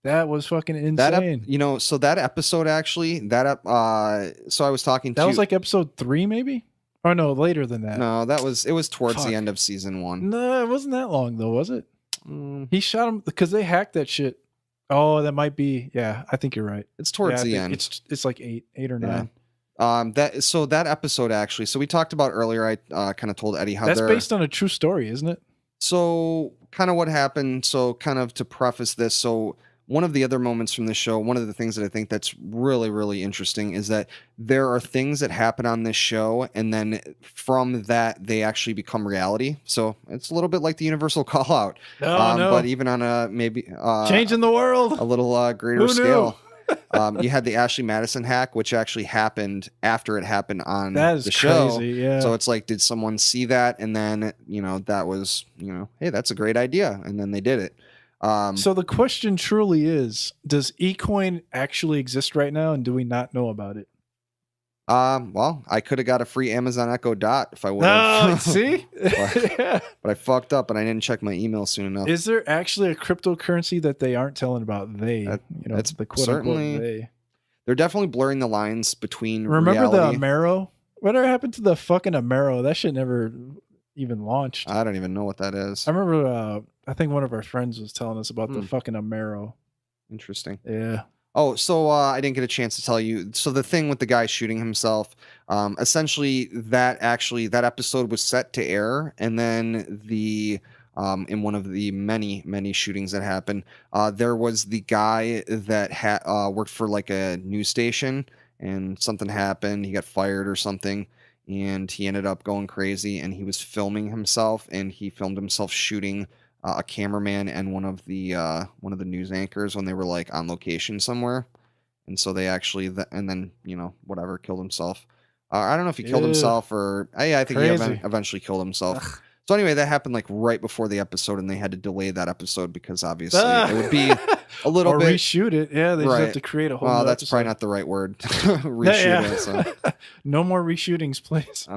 Speaker 2: That was fucking insane.
Speaker 3: So that episode actually, so I was talking to...
Speaker 2: That was like episode 3 maybe? Or no, later than that.
Speaker 3: No, it was towards the end of season 1.
Speaker 2: No, it wasn't that long though, was it? He shot him because they hacked that shit. Oh, that might be... Yeah, I think you're right.
Speaker 3: It's towards the end.
Speaker 2: It's like 8 or 9.
Speaker 3: That episode actually, so we talked about earlier, I kind of told Eddie how
Speaker 2: that's based on a true story, isn't it?
Speaker 3: So kind of what happened. So kind of to preface this, so one of the other moments from the show, one of the things that I think that's really, really interesting is that there are things that happen on this show, and then from that they actually become reality. So it's a little bit like the Universal Call Out, but even on a maybe
Speaker 2: changing the world,
Speaker 3: a little greater scale. You had the Ashley Madison hack, which actually happened after it happened on the show.
Speaker 2: Crazy, yeah.
Speaker 3: So it's like, did someone see that? And then, that was, hey, that's a great idea. And then they did it.
Speaker 2: So the question truly is, does eCoin actually exist right now? And do we not know about it?
Speaker 3: Well, I could have got a free Amazon Echo Dot if I would have.
Speaker 2: See?
Speaker 3: But I fucked up and I didn't check my email soon enough.
Speaker 2: Is there actually a cryptocurrency that they aren't telling about? It's the quote unquote they.
Speaker 3: They're definitely blurring the lines between
Speaker 2: Remember
Speaker 3: reality.
Speaker 2: The Amaro? Whatever happened to the fucking Amaro? That shit never even launched.
Speaker 3: I don't even know what that is.
Speaker 2: I remember, I think one of our friends was telling us about the fucking Amaro.
Speaker 3: Interesting.
Speaker 2: Yeah.
Speaker 3: Oh, so I didn't get a chance to tell you. So the thing with the guy shooting himself, essentially that episode was set to air, and then in one of the many, many shootings that happened, there was the guy that worked for like a news station, and something happened. He got fired or something, and he ended up going crazy, and he was filming himself, and he filmed himself shooting a cameraman and one of the news anchors when they were like on location somewhere. And so they actually, and then, whatever, killed himself. I don't know if he killed himself or I think he eventually killed himself. Ugh. So anyway, that happened like right before the episode, and they had to delay that episode because obviously it would be a little
Speaker 2: or
Speaker 3: bit
Speaker 2: reshoot it. Yeah. They just have to create a whole
Speaker 3: Well, that's
Speaker 2: episode.
Speaker 3: probably not the right word. Reshoot it. So.
Speaker 2: No more reshootings, please.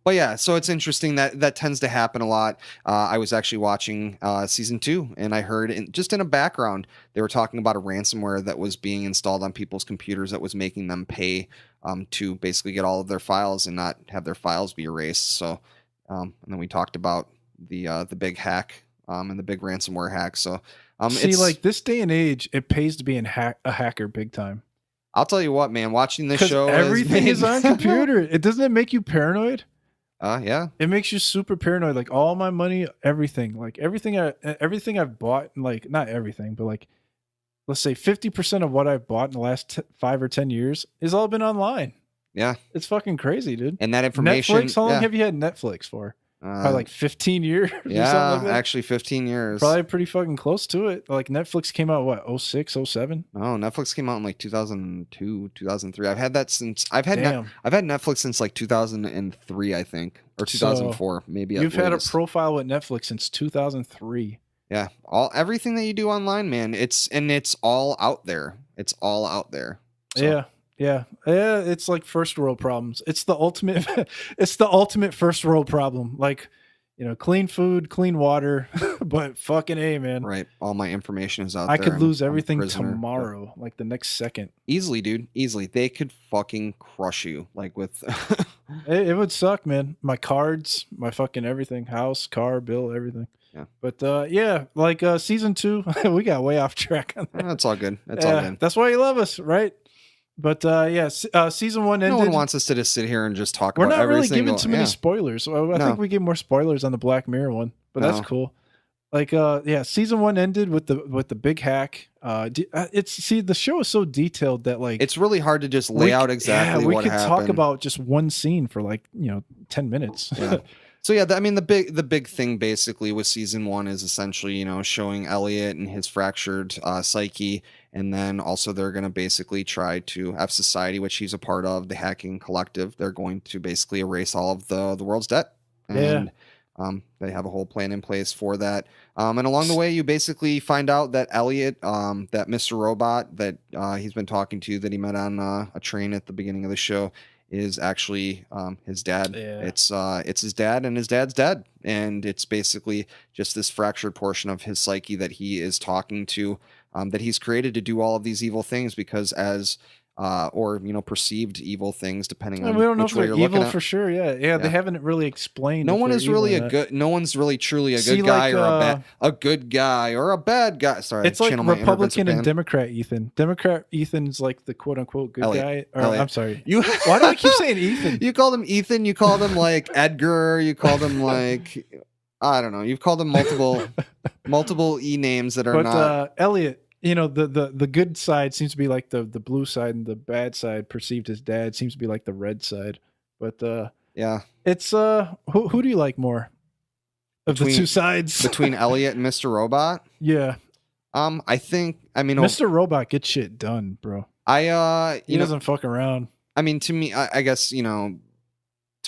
Speaker 3: But yeah, so it's interesting that tends to happen a lot. I was actually watching season 2, and I heard just in a background, they were talking about a ransomware that was being installed on people's computers that was making them pay to basically get all of their files and not have their files be erased. So, and then we talked about the big hack and the big ransomware hack. So,
Speaker 2: see, like this day and age, it pays to be a hacker big time.
Speaker 3: I'll tell you what, man. Watching this show,
Speaker 2: everything is on computer. Doesn't it make you paranoid?
Speaker 3: Yeah.
Speaker 2: It makes you super paranoid. Like all my money, everything I've bought, and like not everything, but like let's say 50% of what I've bought in the last 5 or 10 years has all been online.
Speaker 3: Yeah.
Speaker 2: It's fucking crazy, dude.
Speaker 3: And that information.
Speaker 2: Netflix, how long
Speaker 3: yeah.
Speaker 2: have you had Netflix for? Probably like 15 years or something
Speaker 3: Yeah,
Speaker 2: like that.
Speaker 3: actually 15 years.
Speaker 2: Probably pretty fucking close to it. Like Netflix came out, what, 06, 07?
Speaker 3: No, Netflix came out in like 2002, 2003. I've had that since I've had
Speaker 2: Damn.
Speaker 3: I've had Netflix since like 2003, I think, or 2004, maybe.
Speaker 2: You've had a
Speaker 3: latest.
Speaker 2: profile with Netflix since 2003.
Speaker 3: Yeah, everything that you do online, man. It's all out there. It's all out there. So.
Speaker 2: Yeah. It's like first world problems. It's the ultimate. It's the ultimate first world problem. Like, clean food, clean water, but fucking A, man.
Speaker 3: Right. All my information is out
Speaker 2: I
Speaker 3: there.
Speaker 2: could lose
Speaker 3: I'm a
Speaker 2: everything
Speaker 3: prisoner.
Speaker 2: tomorrow, like the next second.
Speaker 3: Easily, dude. Easily. They could fucking crush you. Like with.
Speaker 2: It would suck, man. My cards, my fucking everything, house, car, bill, everything.
Speaker 3: Yeah.
Speaker 2: But yeah, like season 2, we got way off track on that.
Speaker 3: That's all good. That's all good.
Speaker 2: That's why you love us, right? But yeah, season 1 ended.
Speaker 3: No one wants us to just sit here and just talk
Speaker 2: We're
Speaker 3: about
Speaker 2: not
Speaker 3: every
Speaker 2: really
Speaker 3: single,
Speaker 2: giving too many spoilers. I think we gave more spoilers on the Black Mirror one, but that's cool. Like yeah, season 1 ended with the big hack. The show is so detailed that like
Speaker 3: it's really hard to just lay out exactly what happened.
Speaker 2: We could talk about just one scene for like 10 minutes.
Speaker 3: Yeah. So yeah, I mean the big thing basically with season 1 is essentially showing Elliot and his fractured psyche, and then also they're going to basically try to F Society, which he's a part of, the hacking collective. They're going to basically erase all of the world's debt, and they have a whole plan in place for that. And along the way, you basically find out that Elliot, that Mr. Robot that he's been talking to, that he met on a train at the beginning of the show, is actually his dad.
Speaker 2: Yeah.
Speaker 3: It's his dad, and his dad's dead, and it's basically just this fractured portion of his psyche that he is talking to, that he's created to do all of these evil things because or perceived evil things, depending on
Speaker 2: we don't know
Speaker 3: which
Speaker 2: if
Speaker 3: way
Speaker 2: they're
Speaker 3: you're
Speaker 2: evil
Speaker 3: looking at.
Speaker 2: for sure. Yeah, they haven't really explained.
Speaker 3: No one is really no one's really truly a good guy or a good guy or a bad guy. Sorry,
Speaker 2: it's like Republican and Democrat Ethan. Democrat Ethan's like the quote unquote good guy. I'm sorry. Why do I keep saying Ethan?
Speaker 3: You called him Ethan. You called him like Edgar. You called him like I don't know. You've called him multiple E names that are not.
Speaker 2: Elliot. The good side seems to be like the blue side, and the bad side, perceived as dad, seems to be like the red side. But
Speaker 3: yeah,
Speaker 2: it's who do you like more of the two sides
Speaker 3: between Elliot and Mr. Robot?
Speaker 2: Yeah,
Speaker 3: Mr.
Speaker 2: Robot gets shit done, bro. He doesn't fuck around.
Speaker 3: I mean, to me, I guess to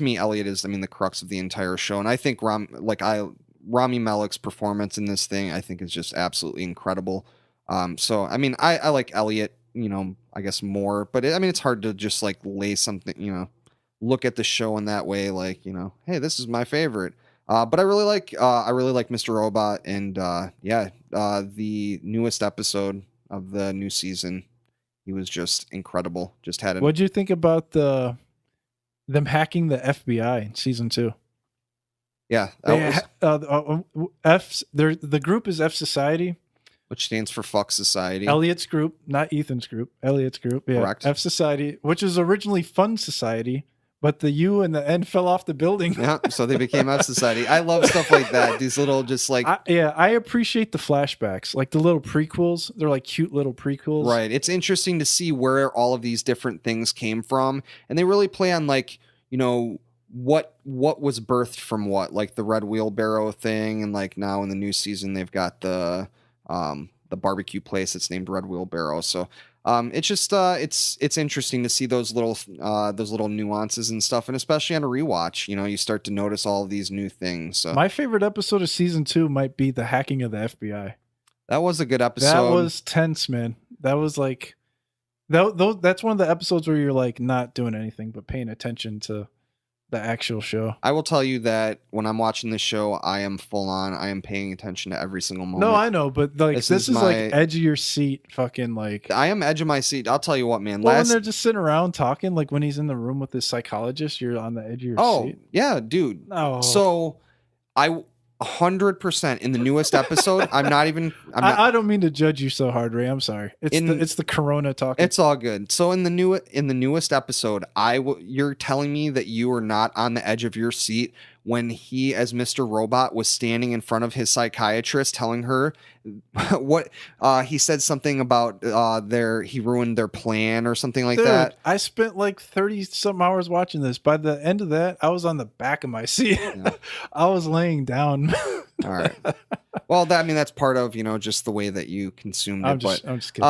Speaker 3: me, Elliot is the crux of the entire show, and I think Rami Malek's performance in this thing, I think, is just absolutely incredible. So I mean, I like Elliot, I guess more, but it's hard to just like lay something, look at the show in that way, like, hey, this is my favorite. But I really like Mr. Robot, and the newest episode of the new season, he was just incredible. Just had it.
Speaker 2: What'd you think about them hacking the FBI in season 2?
Speaker 3: Yeah,
Speaker 2: the group is F Society.
Speaker 3: Which stands for Fuck Society.
Speaker 2: Elliot's group, not Ethan's group. Elliot's group, yeah.
Speaker 3: Correct.
Speaker 2: F Society, which was originally Fun Society, but the U and the N fell off the building.
Speaker 3: Yeah, so they became F Society. I love stuff like that. These little just like...
Speaker 2: I appreciate the flashbacks, like the little prequels. They're like cute little prequels.
Speaker 3: Right. It's interesting to see where all of these different things came from. And they really play on like, what was birthed from what, like the red wheelbarrow thing. And like now in the new season, they've got the barbecue place that's named Red Wheelbarrow. So it's just it's interesting to see those little nuances and stuff, and especially on a rewatch, you start to notice all of these new things. So
Speaker 2: my favorite episode of season 2 might be the hacking of the FBI.
Speaker 3: That was a good episode.
Speaker 2: That was tense, man. That was like that's one of the episodes where you're like not doing anything but paying attention to the actual show.
Speaker 3: I will tell you that when I'm watching this show, I am full on. I am paying attention to every single moment.
Speaker 2: No, I know, but like this is like edge of your seat, fucking like.
Speaker 3: I am edge of my seat. I'll tell you what, man.
Speaker 2: When they're just sitting around talking, like when he's in the room with his psychologist, you're on the edge of your seat.
Speaker 3: Oh yeah, dude.
Speaker 2: Oh.
Speaker 3: So 100% in the newest episode.
Speaker 2: I don't mean to judge you so hard, Ray. I'm sorry. It's the corona talking.
Speaker 3: It's all good. So in the newest episode, you're telling me that you are not on the edge of your seat when he, as Mr. Robot, was standing in front of his psychiatrist telling her what he said something about he ruined their plan or something like
Speaker 2: Dude,
Speaker 3: that.
Speaker 2: I spent like 30 some hours watching this. By the end of that, I was on the back of my seat.
Speaker 3: Yeah.
Speaker 2: I was laying down.
Speaker 3: All right. Well, that's part of, just the way that you consumed it.
Speaker 2: I'm just kidding.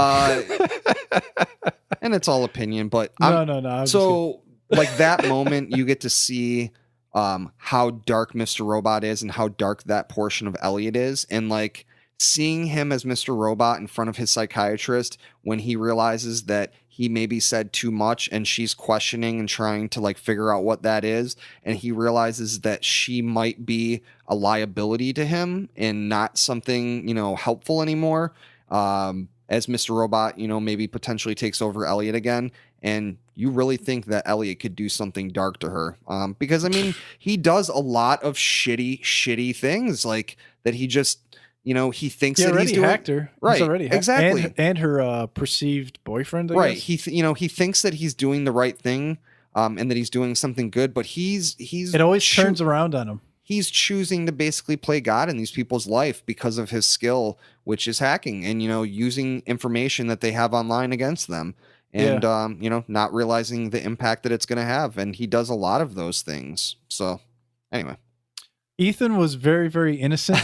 Speaker 3: And it's all opinion, but
Speaker 2: no.
Speaker 3: So like that moment, you get to see how dark Mr. Robot is and how dark that portion of Elliot is. And like seeing him as Mr. Robot in front of his psychiatrist when he realizes that he maybe said too much and she's questioning and trying to like figure out what that is. And he realizes that she might be a liability to him and not something, helpful anymore. As Mr. Robot, maybe potentially takes over Elliot again. And you really think that Elliot could do something dark to her. Because he does a lot of shitty things like that. He just, he thinks that he's doing.
Speaker 2: Hacked her.
Speaker 3: Right.
Speaker 2: He's already
Speaker 3: Exactly.
Speaker 2: And her perceived boyfriend.
Speaker 3: Right. He thinks that he's doing the right thing. And that he's doing something good, but it
Speaker 2: always turns around on him.
Speaker 3: He's choosing to basically play God in these people's life because of his skill, which is hacking and, using information that they have online against them and, not realizing the impact that it's going to have. And he does a lot of those things. So anyway,
Speaker 2: Ethan was very, very innocent.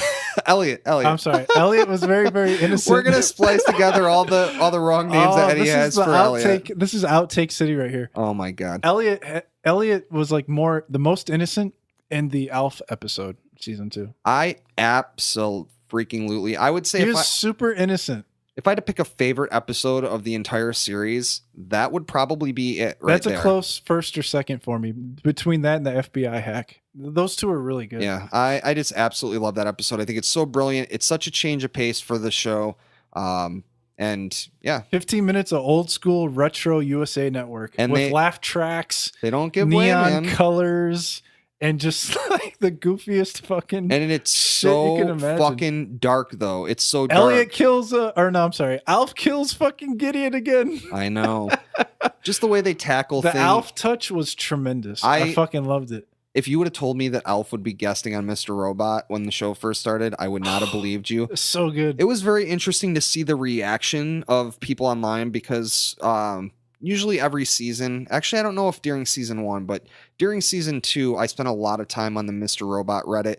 Speaker 3: Elliot.
Speaker 2: I'm sorry. Elliot was very, very innocent.
Speaker 3: We're going to splice together all the wrong names that Eddie has for Elliot.
Speaker 2: This is outtake city right here.
Speaker 3: Oh my God.
Speaker 2: Elliot was like the most innocent in the Alf episode, season 2.
Speaker 3: I absolutely. I would say
Speaker 2: he was super innocent.
Speaker 3: If I had to pick a favorite episode of the entire series, that would probably be it. That's
Speaker 2: a close first or second for me between that and the FBI hack. Those two are really good.
Speaker 3: Yeah, I just absolutely love that episode. I think it's so brilliant. It's such a change of pace for the show. And yeah,
Speaker 2: 15 minutes of old school retro USA Network and with laugh tracks.
Speaker 3: They don't give
Speaker 2: neon colors. And just like the goofiest fucking
Speaker 3: and it's so fucking dark though. It's so dark.
Speaker 2: Elliot kills Alf kills fucking Gideon again.
Speaker 3: I know. Just the way they tackle
Speaker 2: the
Speaker 3: things.
Speaker 2: Alf touch was tremendous. I fucking loved it.
Speaker 3: If you would have told me that Alf would be guesting on Mr. Robot when the show first started, I would not have believed you.
Speaker 2: So good.
Speaker 3: It was very interesting to see the reaction of people online because usually every season, actually, I don't know if during season 1, but during season 2, I spent a lot of time on the Mr. Robot Reddit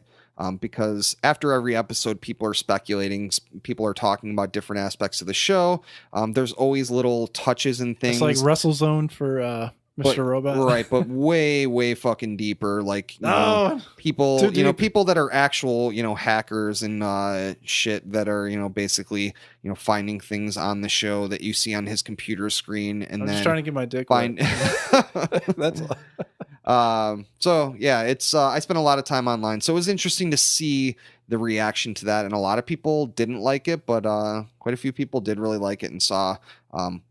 Speaker 3: because after every episode, people are speculating, people are talking about different aspects of the show. There's always little touches and things.
Speaker 2: It's like WrestleZone for Mr. Robot.
Speaker 3: Right, but way fucking deeper. Like, people, people that are actual, hackers and shit that are, basically, finding things on the show that you see on his computer screen. And
Speaker 2: I'm
Speaker 3: then
Speaker 2: just trying to get my dick
Speaker 3: find.
Speaker 2: That's
Speaker 3: so yeah, it's I spent a lot of time online, so it was interesting to see the reaction to that, and a lot of people didn't like it, but quite a few people did really like it and saw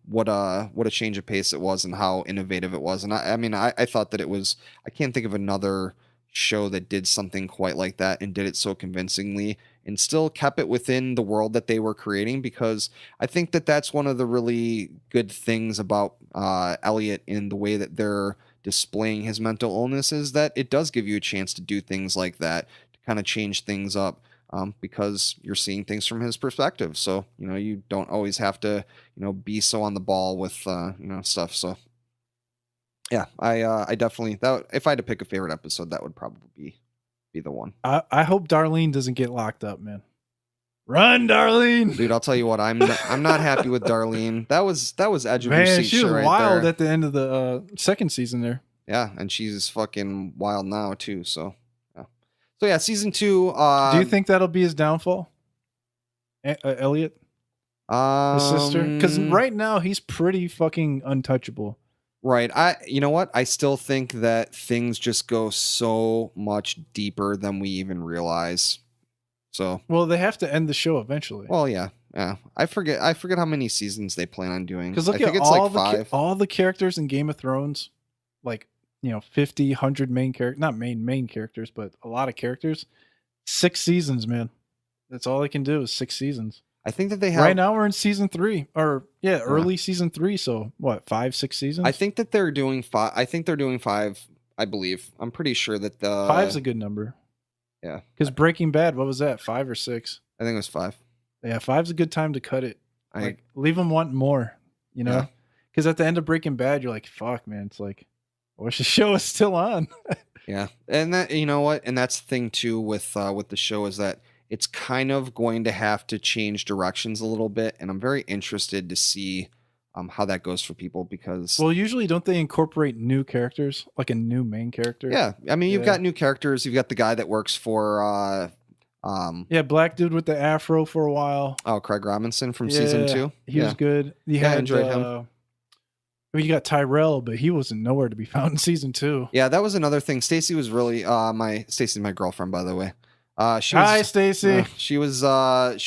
Speaker 3: what a change of pace it was and how innovative it was. And I thought that it was, I can't think of another show that did something quite like that and did it so convincingly and still kept it within the world that they were creating, because I think that that's one of the really good things about Elliot in the way that they're displaying his mental illness, is that it does give you a chance to do things like that, to kind of change things up, because you're seeing things from his perspective. So, you don't always have to, be so on the ball with, stuff. So yeah, I definitely, that if I had to pick a favorite episode, that would probably be the one.
Speaker 2: I hope Darlene doesn't get locked up, man. Run, Darlene!
Speaker 3: Dude, I'll tell you what, I'm not happy with Darlene. That was edge of your seat.
Speaker 2: She was
Speaker 3: right
Speaker 2: wild
Speaker 3: there.
Speaker 2: at the end of the second season there.
Speaker 3: Yeah, and she's fucking wild now too. So yeah. So yeah, season 2.
Speaker 2: Do you think that'll be his downfall, Elliot? His sister? Because right now he's pretty fucking untouchable.
Speaker 3: Right. You know what? I still think that things just go so much deeper than we even realize. So,
Speaker 2: well, they have to end the show eventually.
Speaker 3: Well, yeah. I forget how many seasons they plan on doing.
Speaker 2: Because look at all the characters in Game of Thrones, like 50, 100 main characters, not main characters, but a lot of characters. 6 seasons, man. That's all they can do is 6 seasons.
Speaker 3: I think that they have
Speaker 2: right now. We're in season 3, or early season 3. So what, 5, 6 seasons?
Speaker 3: I think that they're doing 5. I think they're doing 5. I believe. I'm pretty sure that the
Speaker 2: 5's a good number.
Speaker 3: Yeah.
Speaker 2: Because Breaking Bad, what was that? 5 or 6?
Speaker 3: I think it was 5.
Speaker 2: Yeah, 5's a good time to cut it.
Speaker 3: I
Speaker 2: Like, leave them wanting more, you know?
Speaker 3: Yeah.
Speaker 2: Because at the end of Breaking Bad, you're like, fuck, man. It's like, I wish the show was still on.
Speaker 3: Yeah, and that, you know what, and that's the thing too with the show, is that it's kind of going to have to change directions a little bit, and I'm very interested to see how that goes for people, because
Speaker 2: Well, usually don't they incorporate new characters, like a new main character?
Speaker 3: yeah, I mean, you've
Speaker 2: Yeah.
Speaker 3: got new characters. You've got the guy that works for
Speaker 2: Yeah, black dude with the afro for a while.
Speaker 3: Craig Robinson from season 2.
Speaker 2: He was good. You
Speaker 3: Yeah, I
Speaker 2: had,
Speaker 3: enjoyed him.
Speaker 2: well, you got Tyrell, but he wasn't nowhere to be found in season 2.
Speaker 3: Yeah, that was another thing. Stacy was really Stacy's my girlfriend, by the way. She
Speaker 2: Hi,
Speaker 3: was,
Speaker 2: Stacy.
Speaker 3: she was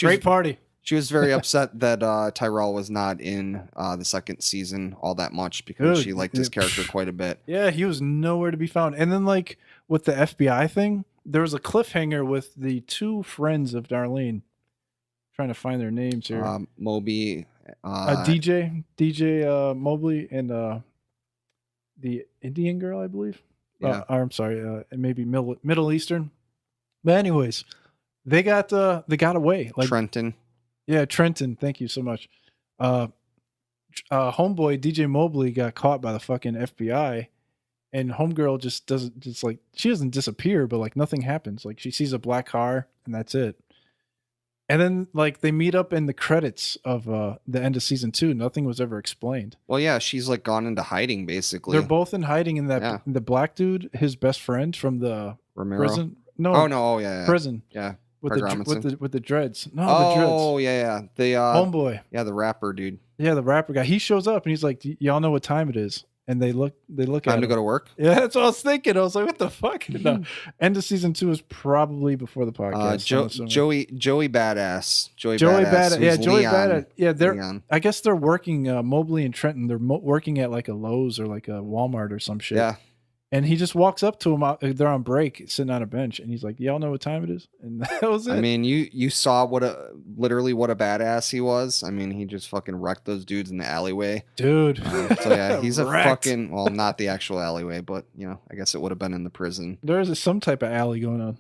Speaker 2: Great party.
Speaker 3: She was very upset that Tyrell was not in the second season all that much, because
Speaker 2: Dude,
Speaker 3: she liked his character quite a bit.
Speaker 2: Yeah, he was nowhere to be found. And then, like, with the FBI thing, there was a cliffhanger with the 2 friends of Darlene. Trying to find their names here.
Speaker 3: Moby,
Speaker 2: DJ Mobley, and the Indian girl, I believe.
Speaker 3: Yeah.
Speaker 2: Or, I'm sorry, maybe Middle Eastern. But anyways, they got away. Like,
Speaker 3: Trenton.
Speaker 2: Yeah, Trenton. Thank you so much. Homeboy DJ Mobley got caught by the fucking FBI, and homegirl she doesn't disappear, but like nothing happens. Like, she sees a black car and that's it. And then, like, they meet up in the credits of the end of season 2. Nothing was ever explained.
Speaker 3: Well, yeah, she's like gone into hiding, basically.
Speaker 2: They're both in hiding in that.
Speaker 3: Yeah.
Speaker 2: The black dude, his best friend from the
Speaker 3: Romero.
Speaker 2: prison. No,
Speaker 3: Oh no! Oh yeah, yeah.
Speaker 2: prison.
Speaker 3: Yeah.
Speaker 2: With
Speaker 3: Craig
Speaker 2: the
Speaker 3: Robinson.
Speaker 2: with the dreads. No, the dreads.
Speaker 3: Oh yeah. The
Speaker 2: Homeboy.
Speaker 3: yeah, the rapper dude.
Speaker 2: Yeah, the rapper guy. He shows up and he's like, "Y'all know what time it is?" And they look at
Speaker 3: Time to
Speaker 2: him.
Speaker 3: go to work.
Speaker 2: Yeah, that's what I was thinking. I was like, "What the fuck?" No. End of season 2 is probably before the podcast. I'm assuming.
Speaker 3: Joey Badass. Joey
Speaker 2: Badass.
Speaker 3: Badass.
Speaker 2: Yeah,
Speaker 3: who's
Speaker 2: Joey
Speaker 3: Leon.
Speaker 2: Badass. Yeah, they're.
Speaker 3: Leon.
Speaker 2: I guess they're working. Mobley and Trenton. They're working at like a Lowe's or like a Walmart or some shit.
Speaker 3: Yeah.
Speaker 2: And he just walks up to him. They're on break, sitting on a bench, and he's like, "Y'all know what time it is?" And that was it.
Speaker 3: I mean, you saw literally what a badass he was. I mean, he just fucking wrecked those dudes in the alleyway,
Speaker 2: dude.
Speaker 3: So yeah, he's a
Speaker 2: Wrecked.
Speaker 3: fucking, well, not the actual alleyway, but you know, I guess it would have been in the prison.
Speaker 2: There is some type of alley going on.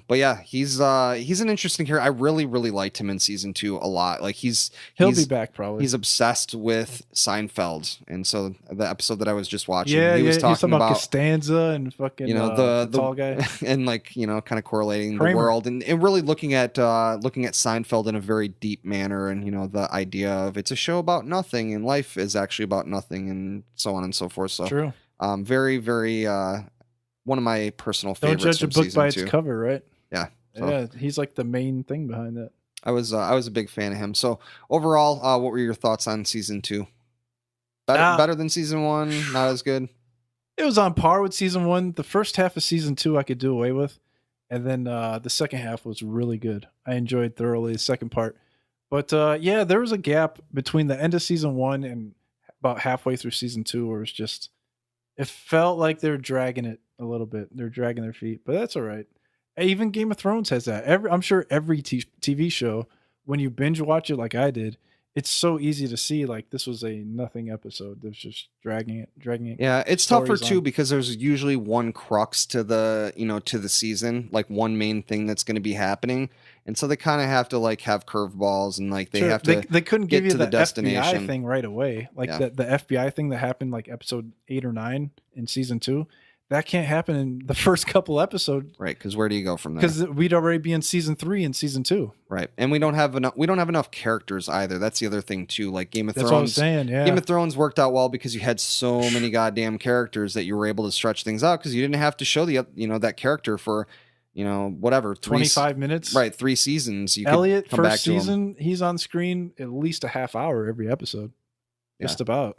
Speaker 3: But yeah, he's an interesting character. I really liked him in season 2 a lot. Like he'll
Speaker 2: be back probably.
Speaker 3: He's obsessed with Seinfeld, and so the episode that I was just watching,
Speaker 2: Yeah,
Speaker 3: he was talking about
Speaker 2: Costanza and fucking,
Speaker 3: you know, the
Speaker 2: tall guy,
Speaker 3: and like, you know, kind of correlating
Speaker 2: Kramer.
Speaker 3: the world and really looking at Seinfeld in a very deep manner, and you know, the idea of it's a show about nothing and life is actually about nothing, and so on and so forth. So
Speaker 2: true.
Speaker 3: Very one of my personal favorites.
Speaker 2: Don't judge a
Speaker 3: from
Speaker 2: book by its
Speaker 3: season 2.
Speaker 2: cover, right?
Speaker 3: Yeah. So
Speaker 2: Yeah, he's like the main thing behind that.
Speaker 3: I was a big fan of him. So overall, what were your thoughts on season 2? Better than season 1? Not as good?
Speaker 2: It was on par with season 1. The first half of season 2 I could do away with, and then the second half was really good. I enjoyed thoroughly the second part. But yeah, there was a gap between the end of season 1 and about halfway through season 2 where it felt like they're dragging it a little bit. They're dragging their feet, but that's all right. Even Game of Thrones has that. I'm sure every TV show, when you binge watch it like I did, it's so easy to see like this was a nothing episode. There's just dragging it.
Speaker 3: Yeah, it's tougher too because there's usually one crux to the season, like one main thing that's going to be happening, and so they kind of have to like have curveballs and like
Speaker 2: they couldn't give you
Speaker 3: to the destination
Speaker 2: FBI thing right away, like the FBI thing that happened like episode 8 or 9 in season 2. That can't happen in the first couple episodes,
Speaker 3: right? Because where do you go from there?
Speaker 2: Because we'd already be in season 3 and season 2,
Speaker 3: right? And we don't have enough characters either. That's the other thing too. Like Game of Thrones.
Speaker 2: That's what I'm saying. Yeah,
Speaker 3: Game of Thrones worked out well because you had so many goddamn characters that you were able to stretch things out because you didn't have to show that character for whatever
Speaker 2: 25 minutes,
Speaker 3: right? 3 seasons. You
Speaker 2: Elliot
Speaker 3: could come
Speaker 2: first
Speaker 3: back to
Speaker 2: season, he's on screen at least a half hour every episode, just about.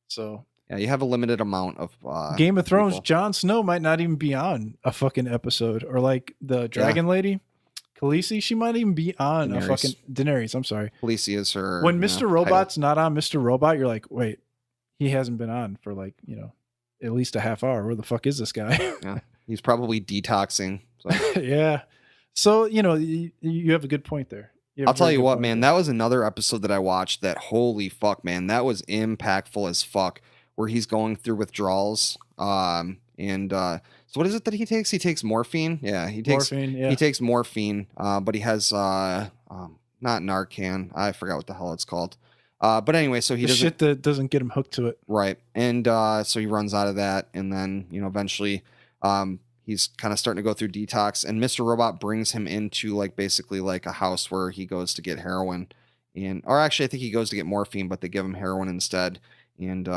Speaker 2: So.
Speaker 3: Yeah, you have a limited amount of
Speaker 2: Game of Thrones.
Speaker 3: people.
Speaker 2: Jon Snow might not even be on a fucking episode, or like the Dragon Lady, Khaleesi. She might even be on a fucking Daenerys. I'm sorry,
Speaker 3: Khaleesi is her.
Speaker 2: When Mr. Robot's not on Mr. Robot, you're like, wait, he hasn't been on for like at least a half hour. Where the fuck is this guy?
Speaker 3: Yeah, he's probably detoxing. So.
Speaker 2: Yeah, so you have a good point there.
Speaker 3: I'll tell you what, man, that was another episode that I watched that holy fuck, man, that was impactful as fuck. where he's going through withdrawals. So what is it that he takes? He takes morphine. Yeah, he takes
Speaker 2: Morphine, yeah.
Speaker 3: he takes morphine. But he has not Narcan. I forgot what the hell it's called. But anyway, so he
Speaker 2: The
Speaker 3: doesn't
Speaker 2: shit that doesn't get him hooked to it.
Speaker 3: right, and so he runs out of that, and then eventually, he's kind of starting to go through detox, and Mr. Robot brings him into like basically like a house where he goes to get heroin, or actually I think he goes to get morphine, but they give him heroin instead, and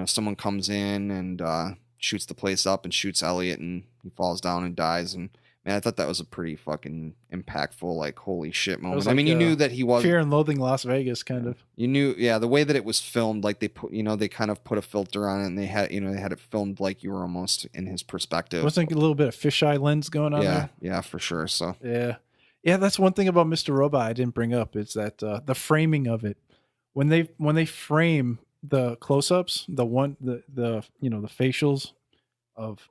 Speaker 3: someone comes in and shoots the place up and shoots Elliot, and he falls down and dies. And man, I thought that was a pretty fucking impactful, like, holy shit moment.
Speaker 2: Like,
Speaker 3: I mean, you knew that he was
Speaker 2: Fear and Loathing Las Vegas kind of.
Speaker 3: You knew, yeah, the way that it was filmed, like they put, they kind of put a filter on it, and they had it filmed like you were almost in his perspective.
Speaker 2: Wasn't a little bit of fisheye lens going on there?
Speaker 3: Yeah, for sure. So
Speaker 2: yeah, that's one thing about Mr. Robot I didn't bring up. It's that the framing of it, when they frame the close-ups, the facials of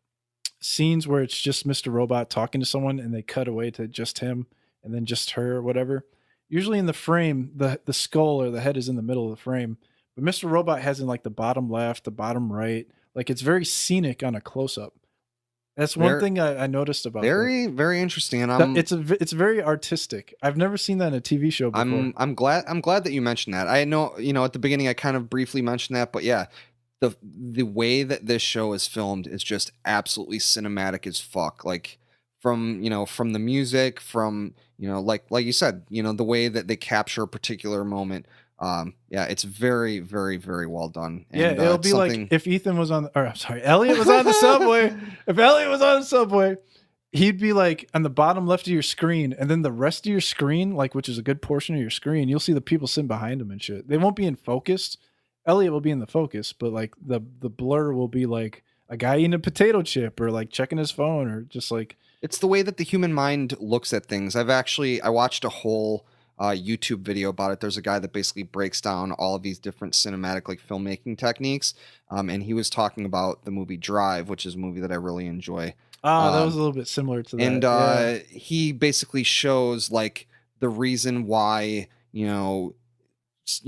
Speaker 2: scenes where it's just Mr. Robot talking to someone, and they cut away to just him and then just her or whatever. Usually in the frame, the skull or the head is in the middle of the frame, but Mr. Robot has in like the bottom left, the bottom right. Like, it's very scenic on a close-up. That's one thing I noticed about
Speaker 3: very,
Speaker 2: that.
Speaker 3: very interesting, and
Speaker 2: it's very artistic. I've never seen that in a TV show before.
Speaker 3: I'm glad that you mentioned that. I know, at the beginning I kind of briefly mentioned that, but yeah, the way that this show is filmed is just absolutely cinematic as fuck. Like, from the music, from like you said, the way that they capture a particular moment. It's very, very, very well done. And,
Speaker 2: yeah, it'll be like if Ethan was Elliot was on the subway. If Elliot was on the subway, he'd be like on the bottom left of your screen, and then the rest of your screen, like, which is a good portion of your screen, you'll see the people sitting behind him and shit. They won't be in focus. Elliot will be in the focus, but like the blur will be like a guy eating a potato chip or like checking his phone, or just like,
Speaker 3: it's the way that the human mind looks at things. I watched a whole YouTube video about it. There's a guy that basically breaks down all of these different cinematic, like, filmmaking techniques. And he was talking about the movie Drive, which is a movie that I really enjoy.
Speaker 2: That was a little bit similar to that.
Speaker 3: And he basically shows like the reason why,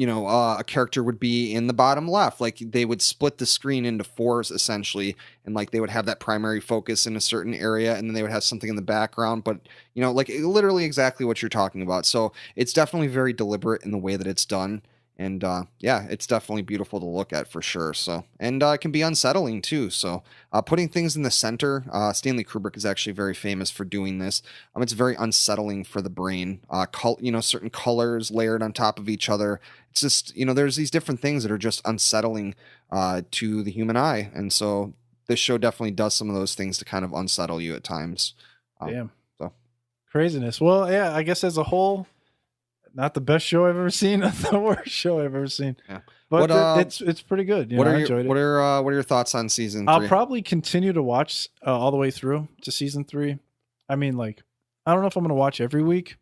Speaker 3: a character would be in the bottom left. Like, they would split the screen into fours essentially, and like they would have that primary focus in a certain area, and then they would have something in the background, but like literally exactly what you're talking about. So it's definitely very deliberate in the way that it's done. And it's definitely beautiful to look at for sure. So, and it can be unsettling too. So putting things in the center, Stanley Kubrick is actually very famous for doing this. It's very unsettling for the brain. Certain colors layered on top of each other. It's just, there's these different things that are just unsettling to the human eye. And so this show definitely does some of those things to kind of unsettle you at times.
Speaker 2: Damn.
Speaker 3: So
Speaker 2: craziness. Well, yeah, I guess as a whole, not the best show I've ever seen, not the worst show I've ever seen. Yeah. But it's pretty good. I enjoyed it.
Speaker 3: What are your thoughts on season 3?
Speaker 2: I'll probably continue to watch all the way through to season 3. I mean, like, I don't know if I'm going to watch every week,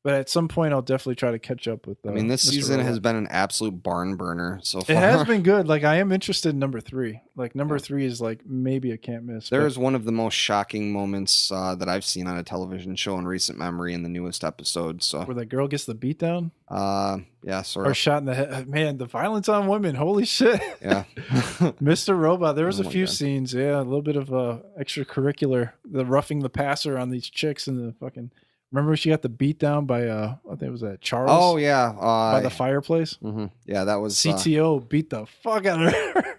Speaker 2: but at some point I'll definitely try to catch up with.
Speaker 3: This season has been an absolute barn burner so far.
Speaker 2: It has been good. Like, I am interested in number 3. Like, number 3 is like maybe a can't miss.
Speaker 3: There is one of the most shocking moments that I've seen on a television show in recent memory in the newest episode. So
Speaker 2: where that girl gets the beat down.
Speaker 3: Yeah, sort of.
Speaker 2: Or shot in the head. Man, the violence on women. Holy shit.
Speaker 3: Yeah.
Speaker 2: Mr. Robot. There was a few scenes. Yeah, a little bit of extracurricular. The roughing the passer on these chicks and the fucking. Remember she got the beat down by I think it was Charles.
Speaker 3: Oh yeah,
Speaker 2: by the fireplace.
Speaker 3: Mm-hmm. Yeah, that was
Speaker 2: CTO beat the fuck out of her.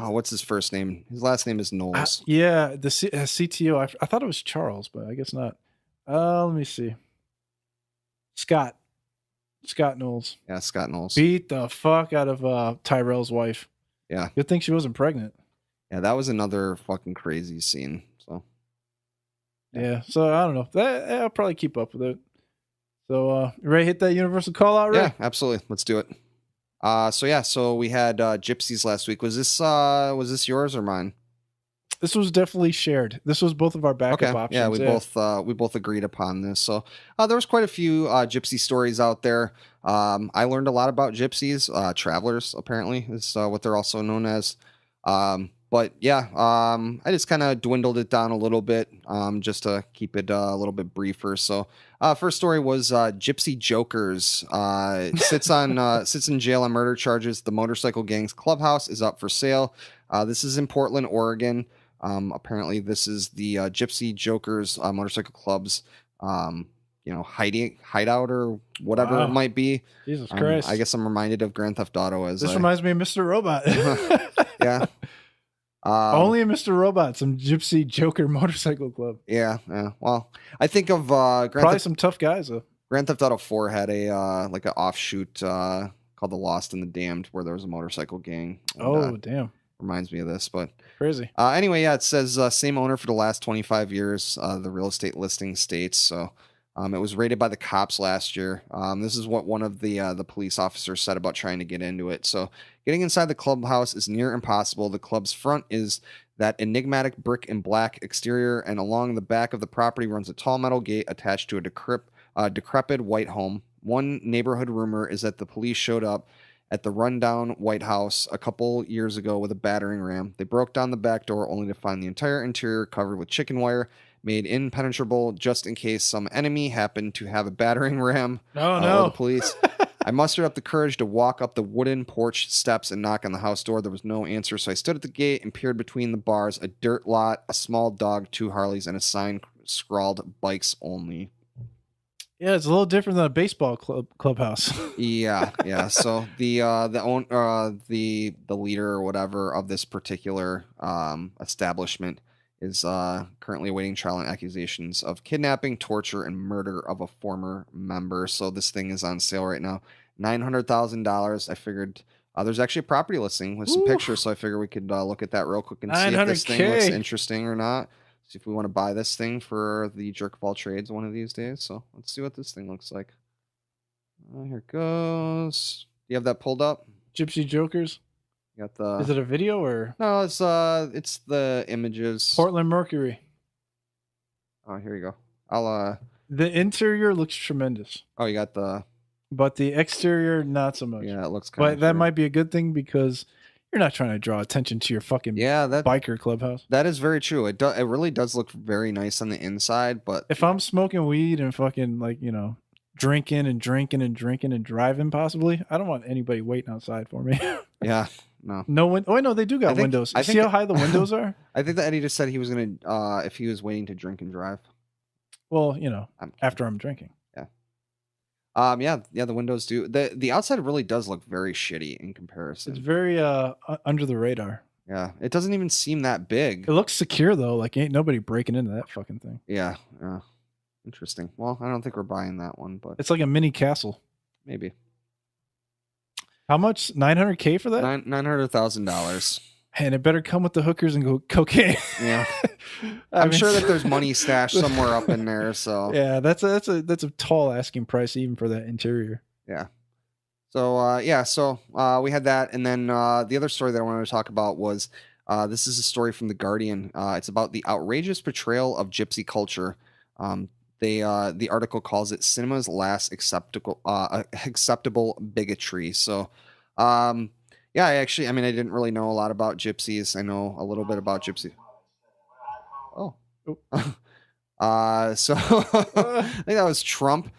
Speaker 3: What's his first name? His last name is Knowles.
Speaker 2: Yeah, the CTO. I thought it was Charles, but I guess not. Let me see. Scott Knowles.
Speaker 3: Yeah, Scott Knowles
Speaker 2: beat the fuck out of Tyrell's wife.
Speaker 3: Yeah,
Speaker 2: good thing she wasn't pregnant.
Speaker 3: Yeah, that was another fucking crazy scene. So.
Speaker 2: Yeah, so I don't know. I'll probably keep up with it. So, you ready to hit that universal call out, right?
Speaker 3: Yeah, absolutely. Let's do it. So we had Gypsies last week. Was this yours or mine?
Speaker 2: This was definitely shared. This was both of our backup options.
Speaker 3: Yeah, we both agreed upon this. So there was quite a few gypsy stories out there. I learned a lot about gypsies. Travelers apparently is what they're also known as. But yeah, I just kind of dwindled it down a little bit, just to keep it a little bit briefer. So, first story was Gypsy Jokers. Sits in jail on murder charges. The motorcycle gang's clubhouse is up for sale. This is in Portland, Oregon. Apparently, this is the Gypsy Jokers motorcycle club's, hideout or whatever
Speaker 2: Wow.
Speaker 3: it might be.
Speaker 2: Jesus Christ.
Speaker 3: I guess I'm reminded of Grand Theft Auto as
Speaker 2: This reminds me of Mr. Robot.
Speaker 3: yeah.
Speaker 2: Only in Mr. Robot, some Gypsy Joker motorcycle club.
Speaker 3: Yeah. Well, I think of
Speaker 2: Probably some tough guys though.
Speaker 3: Grand Theft Auto 4 had a like an offshoot called The Lost and the Damned, where there was a motorcycle gang. And,
Speaker 2: Damn.
Speaker 3: reminds me of this, but
Speaker 2: crazy.
Speaker 3: Anyway, yeah, it says same owner for the last 25 years. The real estate listing states so. It was raided by the cops last year. This is what one of the police officers said about trying to get into it. So, getting inside the clubhouse is near impossible. The club's front is that enigmatic brick and black exterior, and along the back of the property runs a tall metal gate attached to a decrepit white home. One neighborhood rumor is that the police showed up at the rundown White House a couple years ago with a battering ram. They broke down the back door only to find the entire interior covered with chicken wire, made impenetrable just in case some enemy happened to have a battering ram.
Speaker 2: Oh, no.
Speaker 3: Or the police. I mustered up the courage to walk up the wooden porch steps and knock on the house door. There was no answer, so I stood at the gate and peered between the bars, a dirt lot, a small dog, 2 Harleys, and a sign scrawled "Bikes Only."
Speaker 2: Yeah, it's a little different than a baseball clubhouse.
Speaker 3: Yeah. So the leader or whatever of this particular establishment is currently awaiting trial on accusations of kidnapping, torture, and murder of a former member. So this thing is on sale right now, $900,000. I figured there's actually a property listing with some pictures, so I figured we could look at that real quick and see if this thing looks interesting or not. See if we want to buy this thing for the Jerk of All Trades one of these days. So let's see what this thing looks like. Here it goes. Do you have that pulled up?
Speaker 2: Gypsy Jokers.
Speaker 3: You got the.
Speaker 2: Is it a video or?
Speaker 3: No, it's the images.
Speaker 2: Portland Mercury.
Speaker 3: Oh, here you go. I'll
Speaker 2: The interior looks tremendous.
Speaker 3: Oh, you got the.
Speaker 2: But the exterior, not so much.
Speaker 3: Yeah, it looks kind of.
Speaker 2: But that might be a good thing because you're not trying to draw attention to your fucking biker clubhouse.
Speaker 3: That is very true. It really does look very nice on the inside, but
Speaker 2: if I'm smoking weed and fucking drinking and driving possibly, I don't want anybody waiting outside for me.
Speaker 3: Yeah. No.
Speaker 2: No one. Oh, no, they do got windows. See how high the windows are?
Speaker 3: I think that Eddie just said he was gonna if he was waiting to drink and drive.
Speaker 2: Well, after I'm drinking.
Speaker 3: Yeah. Yeah, the windows do. The outside really does look very shitty in comparison.
Speaker 2: It's very under the radar.
Speaker 3: Yeah. It doesn't even seem that big.
Speaker 2: It looks secure though. Like ain't nobody breaking into that fucking thing.
Speaker 3: Yeah. Interesting. Well, I don't think we're buying that one, but
Speaker 2: it's like a mini castle.
Speaker 3: Maybe.
Speaker 2: How much? $900K for that?
Speaker 3: $900,000.
Speaker 2: And it better come with the hookers and cocaine.
Speaker 3: Yeah. I'm sure that there's money stashed somewhere up in there. So
Speaker 2: yeah, that's a tall asking price even for that interior.
Speaker 3: Yeah. So we had that, and then the other story that I wanted to talk about was this is a story from The Guardian. It's about the outrageous portrayal of gypsy culture. The article calls it cinema's last acceptable bigotry. So, I didn't really know a lot about gypsies. I know a little bit about gypsies. Oh. So I think that was Trump.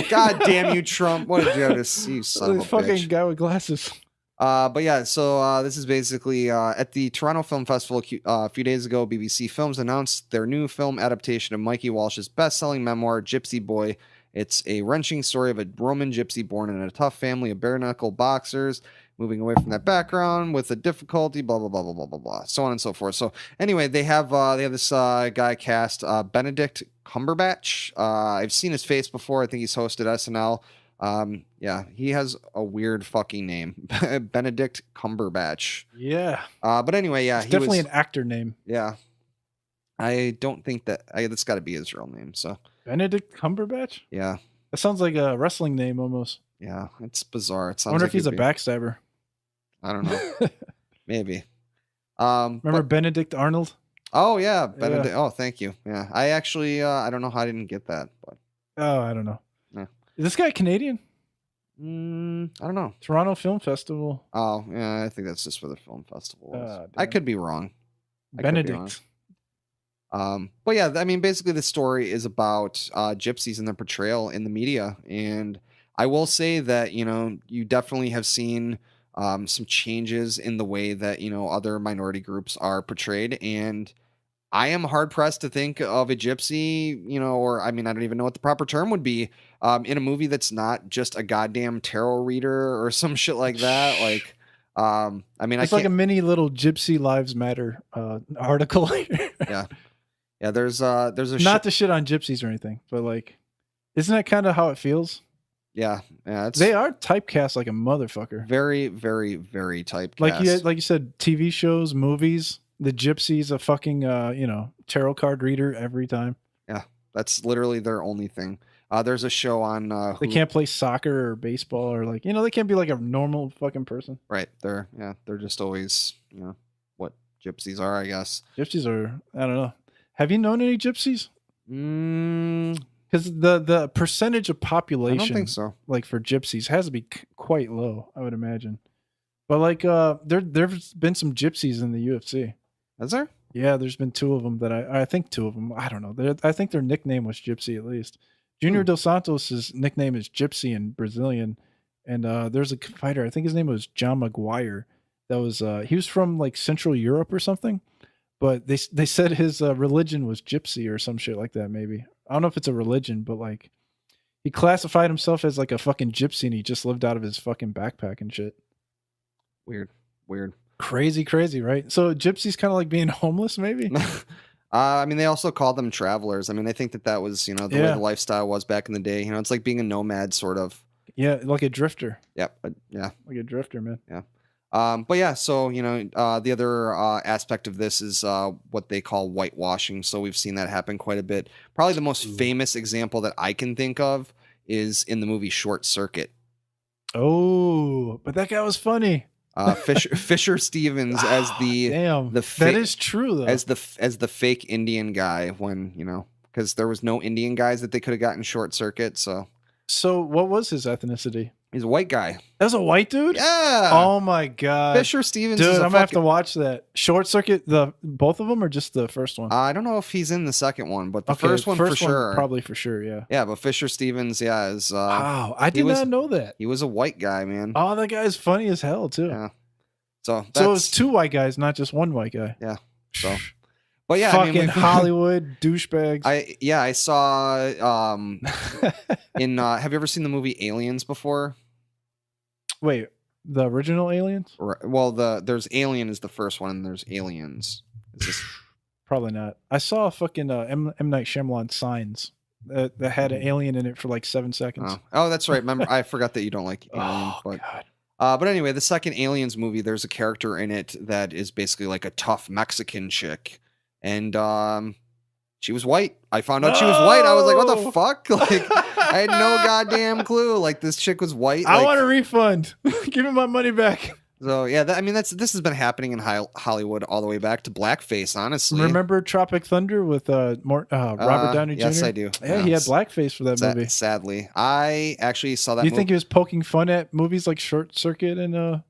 Speaker 3: God damn you, Trump! What did you have to see, you son of a
Speaker 2: fucking
Speaker 3: bitch?
Speaker 2: guy with glasses.
Speaker 3: But yeah, so this is basically at the Toronto Film Festival a few days ago. BBC Films announced their new film adaptation of Mikey Walsh's best-selling memoir, Gypsy Boy. It's a wrenching story of a Roman gypsy born in a tough family of bare-knuckle boxers, moving away from that background with a difficulty, blah, blah, blah, blah, blah, blah, blah, so on and so forth. So anyway, they have this guy cast, Benedict Cumberbatch. I've seen his face before. I think he's hosted SNL. Yeah, he has a weird fucking name. Benedict Cumberbatch.
Speaker 2: Yeah.
Speaker 3: But anyway, yeah.
Speaker 2: It's definitely an actor name.
Speaker 3: Yeah. I don't think that's got to be his real name, so.
Speaker 2: Benedict Cumberbatch?
Speaker 3: Yeah.
Speaker 2: That sounds like a wrestling name almost.
Speaker 3: Yeah, it's bizarre. It sounds
Speaker 2: I wonder
Speaker 3: like
Speaker 2: if he's a backstabber.
Speaker 3: I don't know. Maybe.
Speaker 2: Remember Benedict Arnold?
Speaker 3: Oh yeah, Benedict. Yeah. Oh, thank you. Yeah, I actually I don't know how I didn't get that, but
Speaker 2: I don't know.
Speaker 3: Yeah.
Speaker 2: Is this guy Canadian?
Speaker 3: I don't know.
Speaker 2: Toronto Film Festival.
Speaker 3: Oh, yeah, I think that's just where the film festival was. I
Speaker 2: Damn.
Speaker 3: could be wrong. I could be wrong.
Speaker 2: Benedict.
Speaker 3: But yeah, I mean, basically the story is about gypsies and their portrayal in the media. And I will say that, you definitely have seen some changes in the way that, other minority groups are portrayed. And I am hard pressed to think of a gypsy, or I mean, I don't even know what the proper term would be, in a movie that's not just a goddamn tarot reader or some shit like that. Like, I mean,
Speaker 2: It's like a mini little Gypsy Lives Matter article.
Speaker 3: yeah. Yeah, there's a
Speaker 2: not to shit on gypsies or anything, but like, isn't that kind of how it feels?
Speaker 3: yeah,
Speaker 2: they are typecast like a motherfucker.
Speaker 3: Very, very, very typecast.
Speaker 2: Like you said, TV shows, movies. The gypsy's a fucking tarot card reader every time.
Speaker 3: Yeah, that's literally their only thing. There's a show on.
Speaker 2: They can't play soccer or baseball or like they can't be like a normal fucking person.
Speaker 3: Right. They're just always what gypsies are, I guess.
Speaker 2: Gypsies are, I don't know. Have you known any gypsies? Because the percentage of population,
Speaker 3: I don't think so.
Speaker 2: Like for gypsies, has to be quite low, I would imagine. But like, there's been some gypsies in the UFC.
Speaker 3: Has there?
Speaker 2: Yeah, there's been two of them that I think two of them. I don't know. I think their nickname was Gypsy at least. Junior Dos Santos' nickname is Gypsy in Brazilian, and there's a fighter. I think his name was John McGuire. That was he was from like Central Europe or something. But they said his religion was gypsy or some shit like that, maybe. I don't know if it's a religion, but like he classified himself as like a fucking gypsy and he just lived out of his fucking backpack and shit.
Speaker 3: Weird.
Speaker 2: Crazy, right? So gypsy's kind of like being homeless, maybe?
Speaker 3: I mean, they also call them travelers. I mean, I think that was, the way the lifestyle was back in the day. It's like being a nomad, sort of.
Speaker 2: Yeah, like a drifter.
Speaker 3: Yep. Yeah.
Speaker 2: Like a drifter, man.
Speaker 3: Yeah. But yeah, so, the other aspect of this is what they call whitewashing. So we've seen that happen quite a bit. Probably the most famous example that I can think of is in the movie Short Circuit.
Speaker 2: Oh, but that guy was funny.
Speaker 3: Fisher Stevens as
Speaker 2: that is true though.
Speaker 3: As the fake Indian guy when, because there was no Indian guys that they could have gotten Short Circuit. So
Speaker 2: what was his ethnicity?
Speaker 3: He's a white guy.
Speaker 2: That was a white dude?
Speaker 3: Yeah.
Speaker 2: Oh my god.
Speaker 3: Fisher Stevens.
Speaker 2: Dude, I'm gonna have to watch that. Short Circuit, both of them or just the first one?
Speaker 3: I don't know if he's in the second one, but the first one for sure.
Speaker 2: Probably for sure, yeah.
Speaker 3: Yeah, but Fisher Stevens, is
Speaker 2: wow, I did not know that.
Speaker 3: He was a white guy, man.
Speaker 2: Oh, that guy's funny as hell too.
Speaker 3: Yeah. So
Speaker 2: it's two white guys, not just one white guy.
Speaker 3: Yeah. So but yeah,
Speaker 2: fucking Hollywood douchebags.
Speaker 3: I saw in have you ever seen the movie Aliens before?
Speaker 2: Wait, the original Aliens?
Speaker 3: Well, there's Alien is the first one, and there's Aliens.
Speaker 2: Probably not. I saw a fucking M. Night Shyamalan Signs that had an alien in it for like 7 seconds.
Speaker 3: Oh, that's right. Remember, I forgot that you don't like Alien. But anyway, the second Aliens movie, there's a character in it that is basically like a tough Mexican chick, and she was white. I found out she was white. I was like, what the fuck? Like, I had no goddamn clue. Like, this chick was white.
Speaker 2: I want a refund. Give me my money back.
Speaker 3: So, yeah, this has been happening in Hollywood all the way back to blackface, honestly.
Speaker 2: Remember Tropic Thunder with Robert Downey Jr.?
Speaker 3: Yes, I do.
Speaker 2: Yeah, he had blackface for that movie.
Speaker 3: Sadly. I actually saw that
Speaker 2: Do you think he was poking fun at movies like Short Circuit and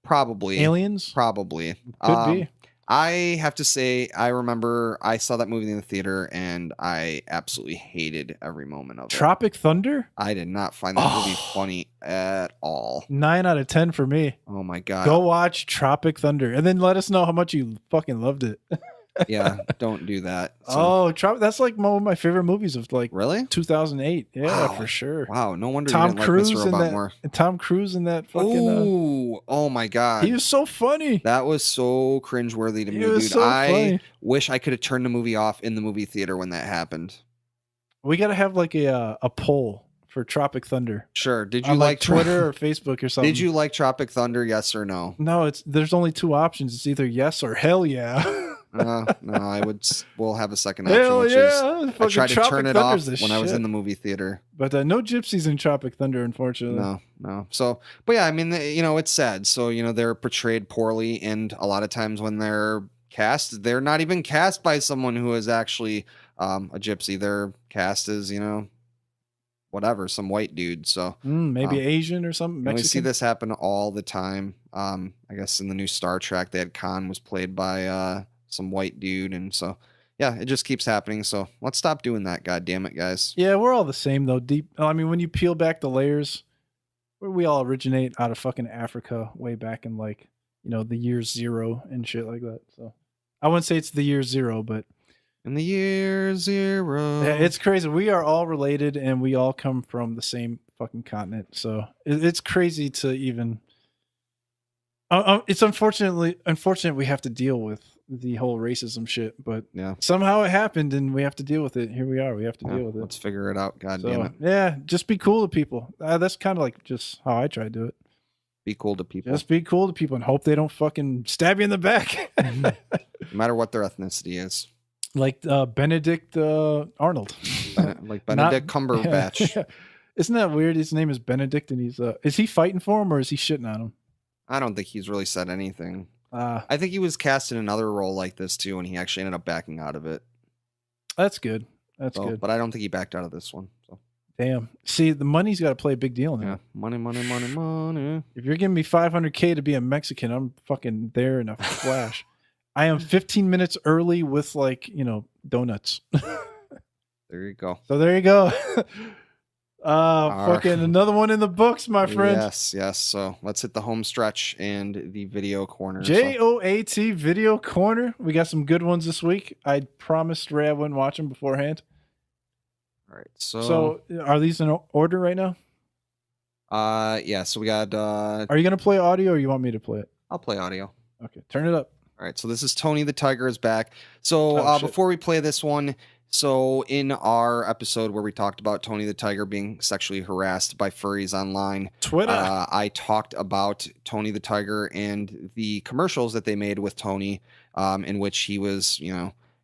Speaker 3: probably
Speaker 2: Aliens?
Speaker 3: Probably.
Speaker 2: Could be.
Speaker 3: I have to say, I remember I saw that movie in the theater, and I absolutely hated every moment of it.
Speaker 2: Tropic Thunder?
Speaker 3: I did not find that movie funny at all.
Speaker 2: 9 out of 10 for me.
Speaker 3: Oh my god!
Speaker 2: Go watch Tropic Thunder, and then let us know how much you fucking loved it.
Speaker 3: Yeah, don't do that.
Speaker 2: That's like one of my favorite movies of like
Speaker 3: really
Speaker 2: 2008. Yeah, for sure.
Speaker 3: Wow, no wonder
Speaker 2: Tom
Speaker 3: you didn't
Speaker 2: Cruise
Speaker 3: like Mr. Robot more.
Speaker 2: Tom Cruise in that fucking.
Speaker 3: Oh my god,
Speaker 2: he was so funny.
Speaker 3: That was so cringeworthy to me, dude.
Speaker 2: So funny.
Speaker 3: Wish I could have turned the movie off in the movie theater when that happened.
Speaker 2: We gotta have like a poll for Tropic Thunder.
Speaker 3: Sure. Did you
Speaker 2: like Twitter or Facebook or something?
Speaker 3: Did you like Tropic Thunder? Yes or no?
Speaker 2: No, there's only two options. It's either yes or hell yeah.
Speaker 3: No, we'll have a second option.
Speaker 2: Hell yeah!
Speaker 3: I tried to turn it off when I was in the movie theater.
Speaker 2: But no gypsies in Tropic Thunder, unfortunately.
Speaker 3: No. So, but yeah, I mean, it's sad. So, they're portrayed poorly, and a lot of times when they're cast, they're not even cast by someone who is actually a gypsy. They're cast as, whatever, some white dude. So
Speaker 2: maybe Asian or something.
Speaker 3: we see
Speaker 2: Mexican.
Speaker 3: this happen all the time. I guess in the new Star Trek, they had Khan was played by some white dude, and so yeah, it just keeps happening. So let's stop doing that. God damn it, guys.
Speaker 2: Yeah, we're all the same though. Deep. I mean, when you peel back the layers, we all originate out of fucking Africa way back in like the year 0 and shit like that. So I wouldn't say it's the year 0, but
Speaker 3: In the year 0.
Speaker 2: yeah, it's crazy. We are all related, and we all come from the same fucking continent. So it's crazy to even. It's unfortunate we have to deal with the whole racism shit, but
Speaker 3: yeah,
Speaker 2: somehow it happened, and we have to deal with it. Here we are. We have to deal with it.
Speaker 3: Let's figure it out. God
Speaker 2: So,
Speaker 3: damn it.
Speaker 2: yeah, just be cool to people. That's kind of like just how I try to do it.
Speaker 3: Be cool to people.
Speaker 2: Just be cool to people and hope they don't fucking stab you in the back.
Speaker 3: No matter what their ethnicity is.
Speaker 2: Like Benedict Arnold.
Speaker 3: Like Benedict Cumberbatch.
Speaker 2: Yeah. Isn't that weird? His name is Benedict, and is he fighting for him or is he shitting on him?
Speaker 3: I don't think he's really said anything. I think he was cast in another role like this too, and he actually ended up backing out of it.
Speaker 2: That's good. That's good.
Speaker 3: But I don't think he backed out of this one. So.
Speaker 2: Damn. See, the money's got to play a big deal now.
Speaker 3: Yeah, money, money, money, money.
Speaker 2: If you're giving me $500K to be a Mexican, I'm fucking there in a flash. I am 15 minutes early with donuts.
Speaker 3: There you go.
Speaker 2: So there you go. Fucking another one in the books, my friend.
Speaker 3: Yes. So let's hit the home stretch and the video corner.
Speaker 2: JOAT video corner. We got some good ones this week. I promised Ray I wouldn't watch them beforehand.
Speaker 3: All right.
Speaker 2: So are these in order right now?
Speaker 3: Yeah. So we got.
Speaker 2: Are you gonna play audio or you want me to play it?
Speaker 3: I'll play audio.
Speaker 2: Okay, turn it up.
Speaker 3: All right. So this is Tony the Tiger is back. So before we play this one. So in our episode where we talked about Tony the Tiger being sexually harassed by furries online,
Speaker 2: Twitter,
Speaker 3: I talked about Tony the Tiger and the commercials that they made with Tony, in which he was,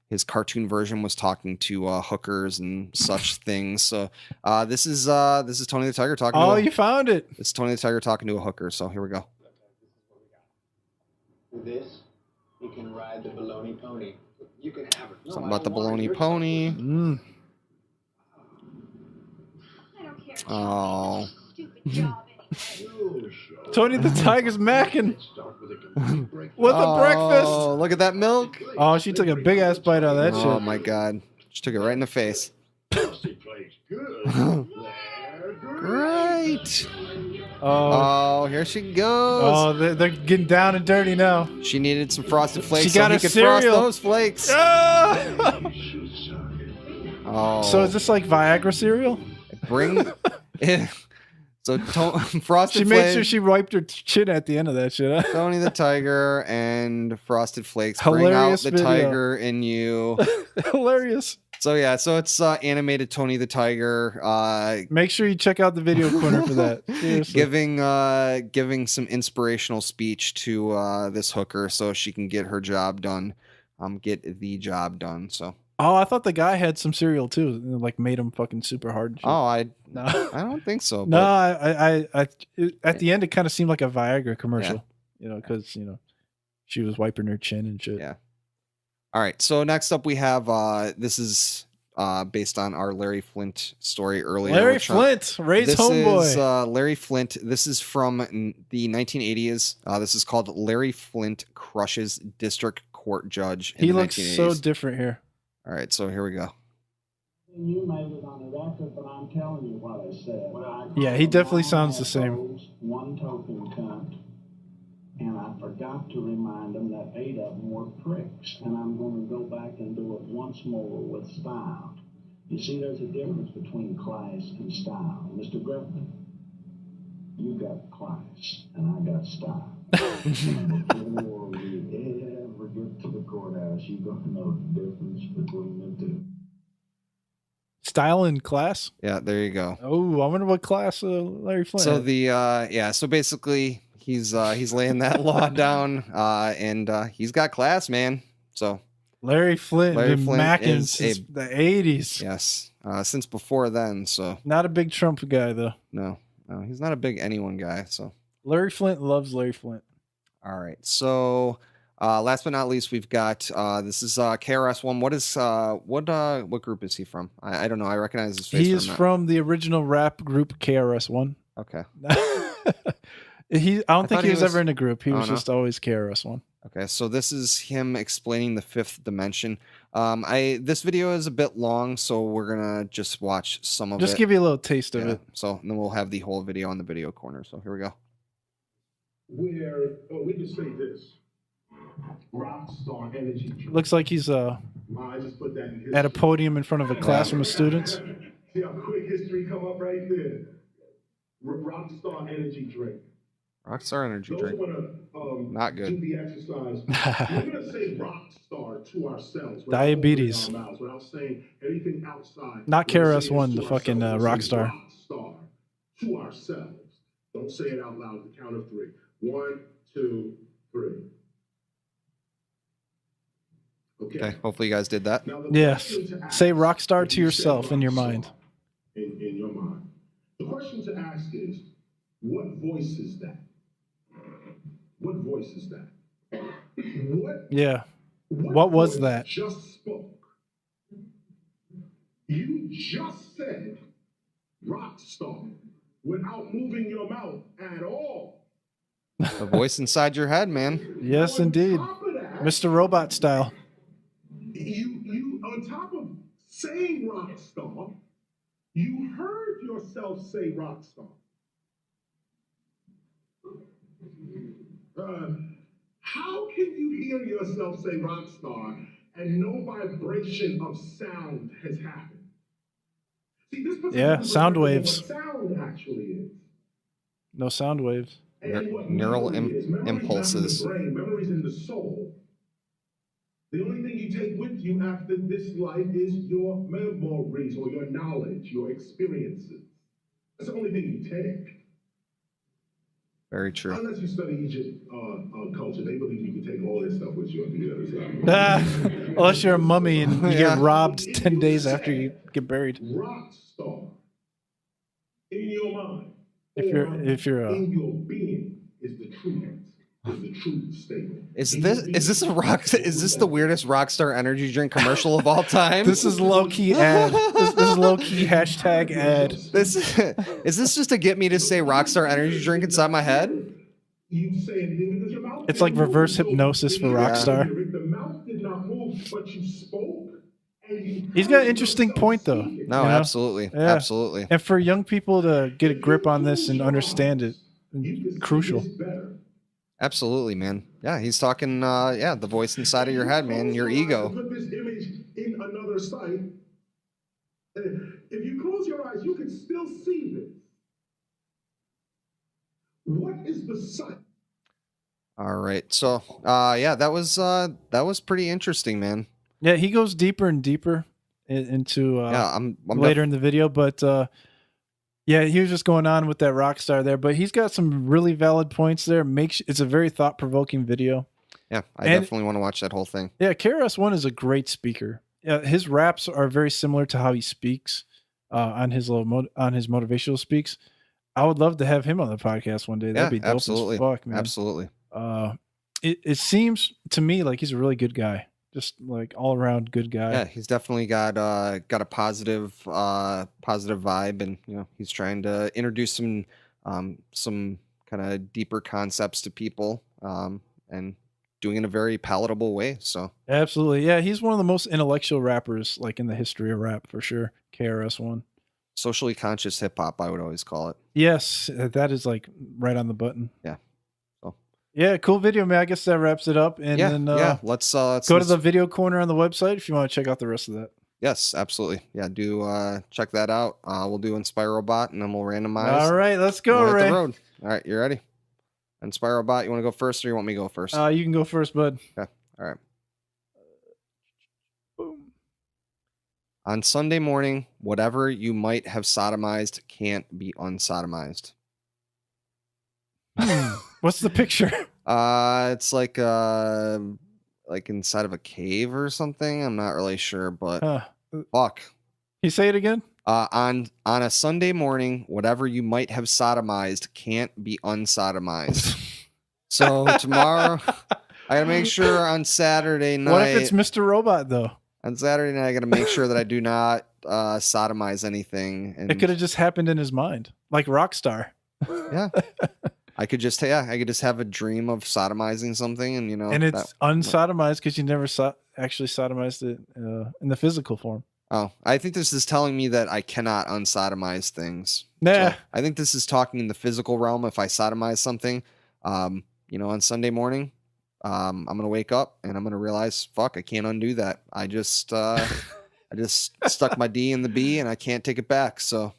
Speaker 3: his cartoon version was talking to hookers and such things. So this is Tony the Tiger talking.
Speaker 2: Oh, you found it.
Speaker 3: It's Tony the Tiger talking to a hooker. So here we go.
Speaker 4: With this, you can ride the baloney pony. You can have it.
Speaker 3: Something about the baloney pony. Oh.
Speaker 2: Tony the Tiger's macking with a breakfast.
Speaker 3: Oh, look at that milk.
Speaker 2: Oh, she took a big ass bite out of that shit.
Speaker 3: Oh my god. She took it right in the face. Great. Oh, here she goes.
Speaker 2: Oh, they're getting down and dirty now.
Speaker 3: She needed some Frosted Flakes.
Speaker 2: She got
Speaker 3: so
Speaker 2: a
Speaker 3: he could
Speaker 2: cereal.
Speaker 3: frost those flakes. Oh.
Speaker 2: So is this like Viagra cereal?
Speaker 3: So Frosted
Speaker 2: She
Speaker 3: Flakes.
Speaker 2: made sure she wiped her chin at the end of that shit. Huh?
Speaker 3: Tony the Tiger and Frosted Flakes.
Speaker 2: Hilarious
Speaker 3: Bring out the
Speaker 2: video.
Speaker 3: tiger in you.
Speaker 2: Hilarious.
Speaker 3: So yeah, so it's animated Tony the Tiger.
Speaker 2: Make sure you check out the video corner for that. Seriously.
Speaker 3: Giving some inspirational speech to this hooker so she can get her job done. Get the job done. So.
Speaker 2: Oh, I thought the guy had some cereal too. Like made him fucking super hard.
Speaker 3: Oh, I don't think so. But...
Speaker 2: No, I at the end it kind of seemed like a Viagra commercial. Yeah. Because she was wiping her chin and shit.
Speaker 3: Yeah. All right. So next up we have this is based on our Larry Flynt story earlier.
Speaker 2: Larry Flynt, Ray's homeboy.
Speaker 3: This is Larry Flynt. This is from the 1980s. This is called Larry Flynt Crushes District Court Judge.
Speaker 2: He looks so different here.
Speaker 3: All right, so here we go.
Speaker 4: You made it on the record, but I'm telling you what I said.
Speaker 2: Yeah, he definitely sounds the same.
Speaker 4: One token cunt, and I forgot to remind them that 8 of them were pricks, and I'm going to go back and do it once more with style. You see, there's a difference between class and style. Mr. Griffin, you got class, and I got style. And before we ever get to the courthouse, you're going to know the difference between the two.
Speaker 2: Style and class?
Speaker 3: Yeah, there you go.
Speaker 2: Oh, I wonder what class Larry Flynt
Speaker 3: So
Speaker 2: had.
Speaker 3: the so basically he's laying that law down and he's got class, man. So
Speaker 2: Larry Flynt been macking
Speaker 3: is
Speaker 2: since the 80s.
Speaker 3: Yes. Since before then, so
Speaker 2: Not a big Trump guy though.
Speaker 3: no, he's not a big anyone guy, so
Speaker 2: Larry Flynt loves Larry Flynt.
Speaker 3: all right. So Last but not least, we've got this is KRS-One. What group is he from? I don't know. I recognize his face.
Speaker 2: He is from the original rap group KRS-One.
Speaker 3: Okay.
Speaker 2: I don't think he was ever in a group. He was
Speaker 3: no?
Speaker 2: just always KRS-One.
Speaker 3: Okay, so this is him explaining the fifth dimension. This video is a bit long, so we're gonna just watch some of it.
Speaker 2: Just give you a little taste of it.
Speaker 3: So and then we'll have the whole video on the video corner. So here we go.
Speaker 5: We can say this. Rockstar energy.
Speaker 2: Looks like he's
Speaker 5: I just put that in
Speaker 2: at a podium in front of a classroom of students.
Speaker 5: See how quick history come up right there. Rockstar energy drink.
Speaker 3: Rockstar energy drink. Not good.
Speaker 5: Do the exercise. We're gonna say rockstar to ourselves.
Speaker 2: Diabetes.
Speaker 5: Without saying anything outside.
Speaker 2: Not KRS-One, the fucking rockstar.
Speaker 5: Rockstar to ourselves. Don't say it out loud. The count of 3. 1, 2, 3.
Speaker 3: Okay. Hopefully you guys did that.
Speaker 2: Yes. Say rockstar to yourself in your mind.
Speaker 5: In your mind. The question to ask is, what voice is that? What voice is that?
Speaker 2: What was that?
Speaker 5: Just spoke. You just said rock star without moving your mouth at all.
Speaker 3: The voice inside your head, man.
Speaker 2: Yes, indeed. Mr. Robot style.
Speaker 5: You on top of saying rock star, you heard yourself say rock star. How can you hear yourself say rock star and no vibration of sound has happened? See,
Speaker 2: sound waves.
Speaker 5: What sound actually is.
Speaker 2: No sound waves.
Speaker 3: Neural impulses.
Speaker 5: Memories in the soul. The only thing you take with you after this life is your memories or your knowledge, your experiences. That's the only thing you take.
Speaker 3: Very true.
Speaker 5: Unless you study Egypt culture, they believe you can take all this stuff with you on the other side.
Speaker 2: Unless you're a mummy and you get robbed 10 days after you get buried.
Speaker 5: Rock star in your mind.
Speaker 2: If you're
Speaker 5: in your being is the truth. Is the truth statement.
Speaker 3: Is this the weirdest Rockstar energy drink commercial of all time?
Speaker 2: This is low key ad. This is low key hashtag ad.
Speaker 3: Is this just to get me to say Rockstar energy drink inside my head?
Speaker 2: It's like reverse hypnosis for Rockstar.
Speaker 5: The mouth did not move, but you spoke.
Speaker 2: He's got an interesting point though.
Speaker 3: No, absolutely.
Speaker 2: Yeah.
Speaker 3: Absolutely.
Speaker 2: And for young people to get a grip on this and understand it, crucial.
Speaker 3: Absolutely, man. Yeah, he's talking, the voice inside of your head, man, your ego.
Speaker 5: Put this image in another site. If you close your eyes, you can still see this. What is the site?
Speaker 3: All right. So, that was pretty interesting, man.
Speaker 2: Yeah, he goes deeper and deeper into
Speaker 3: I'm
Speaker 2: later in the video, but yeah, he was just going on with that rock star there, but he's got some really valid points there. It's a very thought-provoking video.
Speaker 3: Yeah, I definitely want to watch that whole thing.
Speaker 2: Yeah, KRS-One is a great speaker. His raps are very similar to how he speaks on his motivational speaks. I would love to have him on the podcast one day. That'd be dope as fuck, man.
Speaker 3: Absolutely.
Speaker 2: It seems to me like he's a really good guy. Just like all around good guy.
Speaker 3: Yeah, he's definitely got a positive vibe, and he's trying to introduce some kind of deeper concepts to people, and doing it in a very palatable way. So
Speaker 2: absolutely, yeah, he's one of the most intellectual rappers like in the history of rap for sure. KRS-One,
Speaker 3: socially conscious hip hop, I would always call it.
Speaker 2: Yes, that is like right on the button.
Speaker 3: Yeah.
Speaker 2: Yeah, cool video, man. I guess that wraps it up. And then
Speaker 3: let's
Speaker 2: go to the video corner on the website if you want to check out the rest of that.
Speaker 3: Yes, absolutely. Yeah, do check that out. We'll do InspiroBot, and then we'll randomize.
Speaker 2: All right, let's go,
Speaker 3: Ray.
Speaker 2: Ray.
Speaker 3: Hit the road. All right, you ready? InspiroBot, you want to go first, or you want me to go first?
Speaker 2: You can go first, bud.
Speaker 3: Okay. All right.
Speaker 2: Boom.
Speaker 3: On Sunday morning, whatever you might have sodomized can't be unsodomized.
Speaker 2: What's the picture?
Speaker 3: It's like inside of a cave or something. I'm not really sure, but fuck.
Speaker 2: You say it again?
Speaker 3: On a Sunday morning, whatever you might have sodomized can't be unsodomized. So tomorrow, I gotta make sure on Saturday night.
Speaker 2: What if it's Mr. Robot though?
Speaker 3: On Saturday night, I gotta make sure that I do not sodomize anything. And
Speaker 2: It could have just happened in his mind, like Rockstar.
Speaker 3: yeah, I could just have a dream of sodomizing something, and
Speaker 2: and it's unsodomized because you never actually sodomized it in the physical form.
Speaker 3: Oh, I think this is telling me that I cannot unsodomize things.
Speaker 2: Nah.
Speaker 3: So I think this is talking in the physical realm. If I sodomize something, on Sunday morning, I'm going to wake up and I'm going to realize, fuck, I can't undo that. I just stuck my D in the B and I can't take it back. So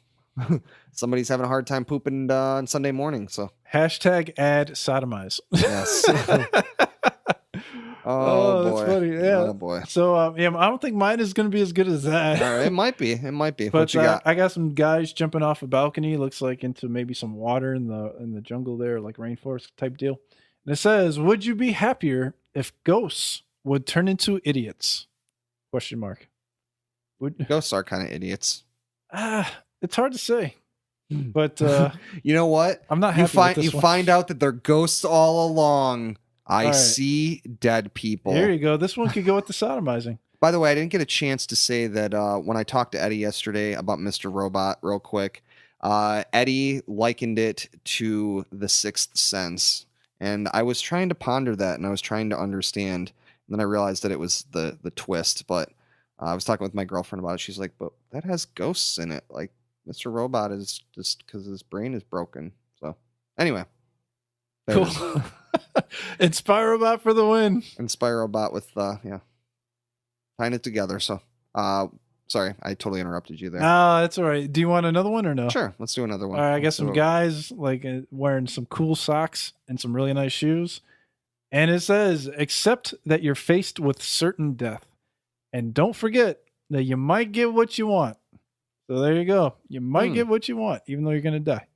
Speaker 3: somebody's having a hard time pooping on Sunday morning. So
Speaker 2: hashtag add sodomize.
Speaker 3: Yes. Oh, boy.
Speaker 2: That's funny. Yeah.
Speaker 3: Oh boy.
Speaker 2: So I don't think mine is going to be as good as that.
Speaker 3: All right, it might be. But
Speaker 2: But
Speaker 3: you got?
Speaker 2: I got some guys jumping off a balcony. Looks like into maybe some water in the jungle there, like rainforest type deal. And it says, "Would you be happier if ghosts would turn into idiots?" Question mark.
Speaker 3: Ghosts are kind of idiots.
Speaker 2: It's hard to say. But
Speaker 3: you know what?
Speaker 2: I'm not happy.
Speaker 3: You find out that they're ghosts all along. I
Speaker 2: right.
Speaker 3: see dead people.
Speaker 2: There you go. This one could go with the sodomizing.
Speaker 3: By the way, I didn't get a chance to say that when I talked to Eddie yesterday about Mr. Robot real quick, Eddie likened it to The Sixth Sense. And I was trying to ponder that, and I was trying to understand. And then I realized that it was the twist. But I was talking with my girlfriend about it. She's like, but that has ghosts in it. Like, Mr. Robot is just because his brain is broken. So, anyway.
Speaker 2: Cool. Inspirobot for the win.
Speaker 3: Inspirobot with tying it together. So sorry, I totally interrupted you there.
Speaker 2: No, that's all right. Do you want another one or no?
Speaker 3: Sure, let's do another one.
Speaker 2: All right, I got some guys like wearing some cool socks and some really nice shoes. And it says, accept that you're faced with certain death. And don't forget that you might get what you want. So there you go. You might get what you want, even though you're going to die.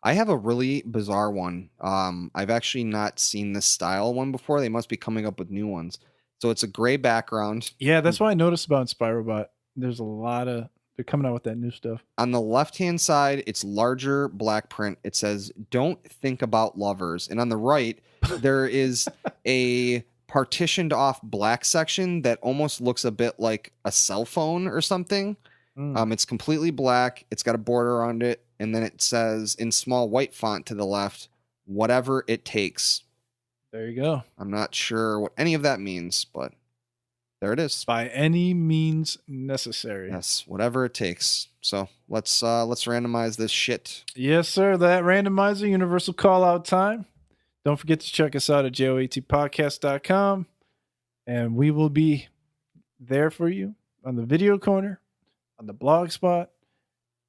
Speaker 3: I have a really bizarre one. I've actually not seen this style one before. They must be coming up with new ones. So it's a gray background.
Speaker 2: Yeah, that's what I noticed about Inspirobot. There's a lot of, they're coming out with that new stuff.
Speaker 3: On the left-hand side, it's larger black print. It says, don't think about lovers. And on the right, there is a partitioned off black section that almost looks a bit like a cell phone or something. It's completely black. It's got a border around it. And then it says in small white font to the left, whatever it takes.
Speaker 2: There you go.
Speaker 3: I'm not sure what any of that means, but there it is.
Speaker 2: By any means necessary.
Speaker 3: Yes, whatever it takes. So let's randomize this shit.
Speaker 2: Yes, sir. That randomizer, universal call out time. Don't forget to check us out at joatpodcast.com. And we will be there for you on the video corner, on the blog spot,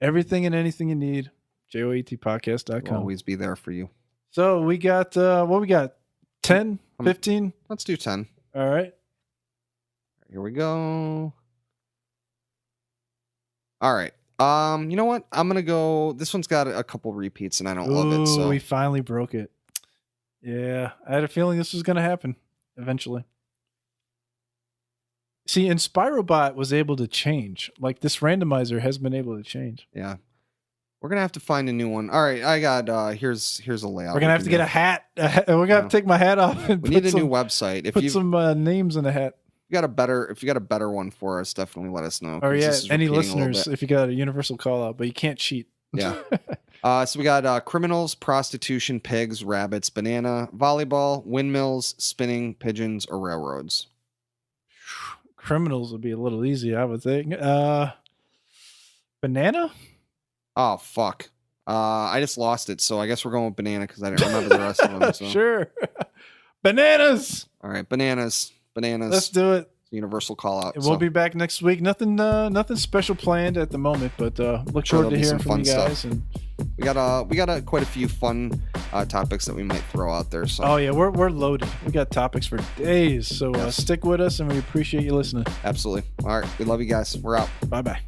Speaker 2: everything and anything you need. joatpodcast.com.
Speaker 3: We'll always be there for you.
Speaker 2: So we got, what we got? 10, 15?
Speaker 3: Let's do 10.
Speaker 2: All right.
Speaker 3: Here we go. All right. You know what? I'm going to go. This one's got a couple repeats and I don't love it. So
Speaker 2: we finally broke it. Yeah. I had a feeling this was going to happen eventually. See, Inspirobot was able to change. Like this randomizer has been able to change.
Speaker 3: Yeah. We're going to have to find a new one. All right. I got, here's a layout.
Speaker 2: We're going to have to get a hat. We're going to have to take my hat off. And
Speaker 3: we need a new website.
Speaker 2: If put some names in the hat.
Speaker 3: If you got a better one for us, definitely let us know.
Speaker 2: Or yeah, any listeners, if you got a universal call out, but you can't cheat.
Speaker 3: Yeah. So we got criminals, prostitution, pigs, rabbits, banana, volleyball, windmills, spinning, pigeons, or railroads.
Speaker 2: Criminals would be a little easy, I would think. Banana?
Speaker 3: Oh, fuck. I just lost it, so I guess we're going with banana because I didn't remember the rest of them. So.
Speaker 2: Sure. Bananas!
Speaker 3: All right, bananas.
Speaker 2: Let's do it.
Speaker 3: Universal call out.
Speaker 2: We'll be back next week. Nothing special planned at the moment, but look forward to hearing from you guys. And
Speaker 3: we got quite a few fun topics that we might throw out there. So
Speaker 2: yeah, we're loaded. We got topics for days. So stick with us, and we appreciate you listening.
Speaker 3: Absolutely. All right, we love you guys. We're out.
Speaker 2: Bye.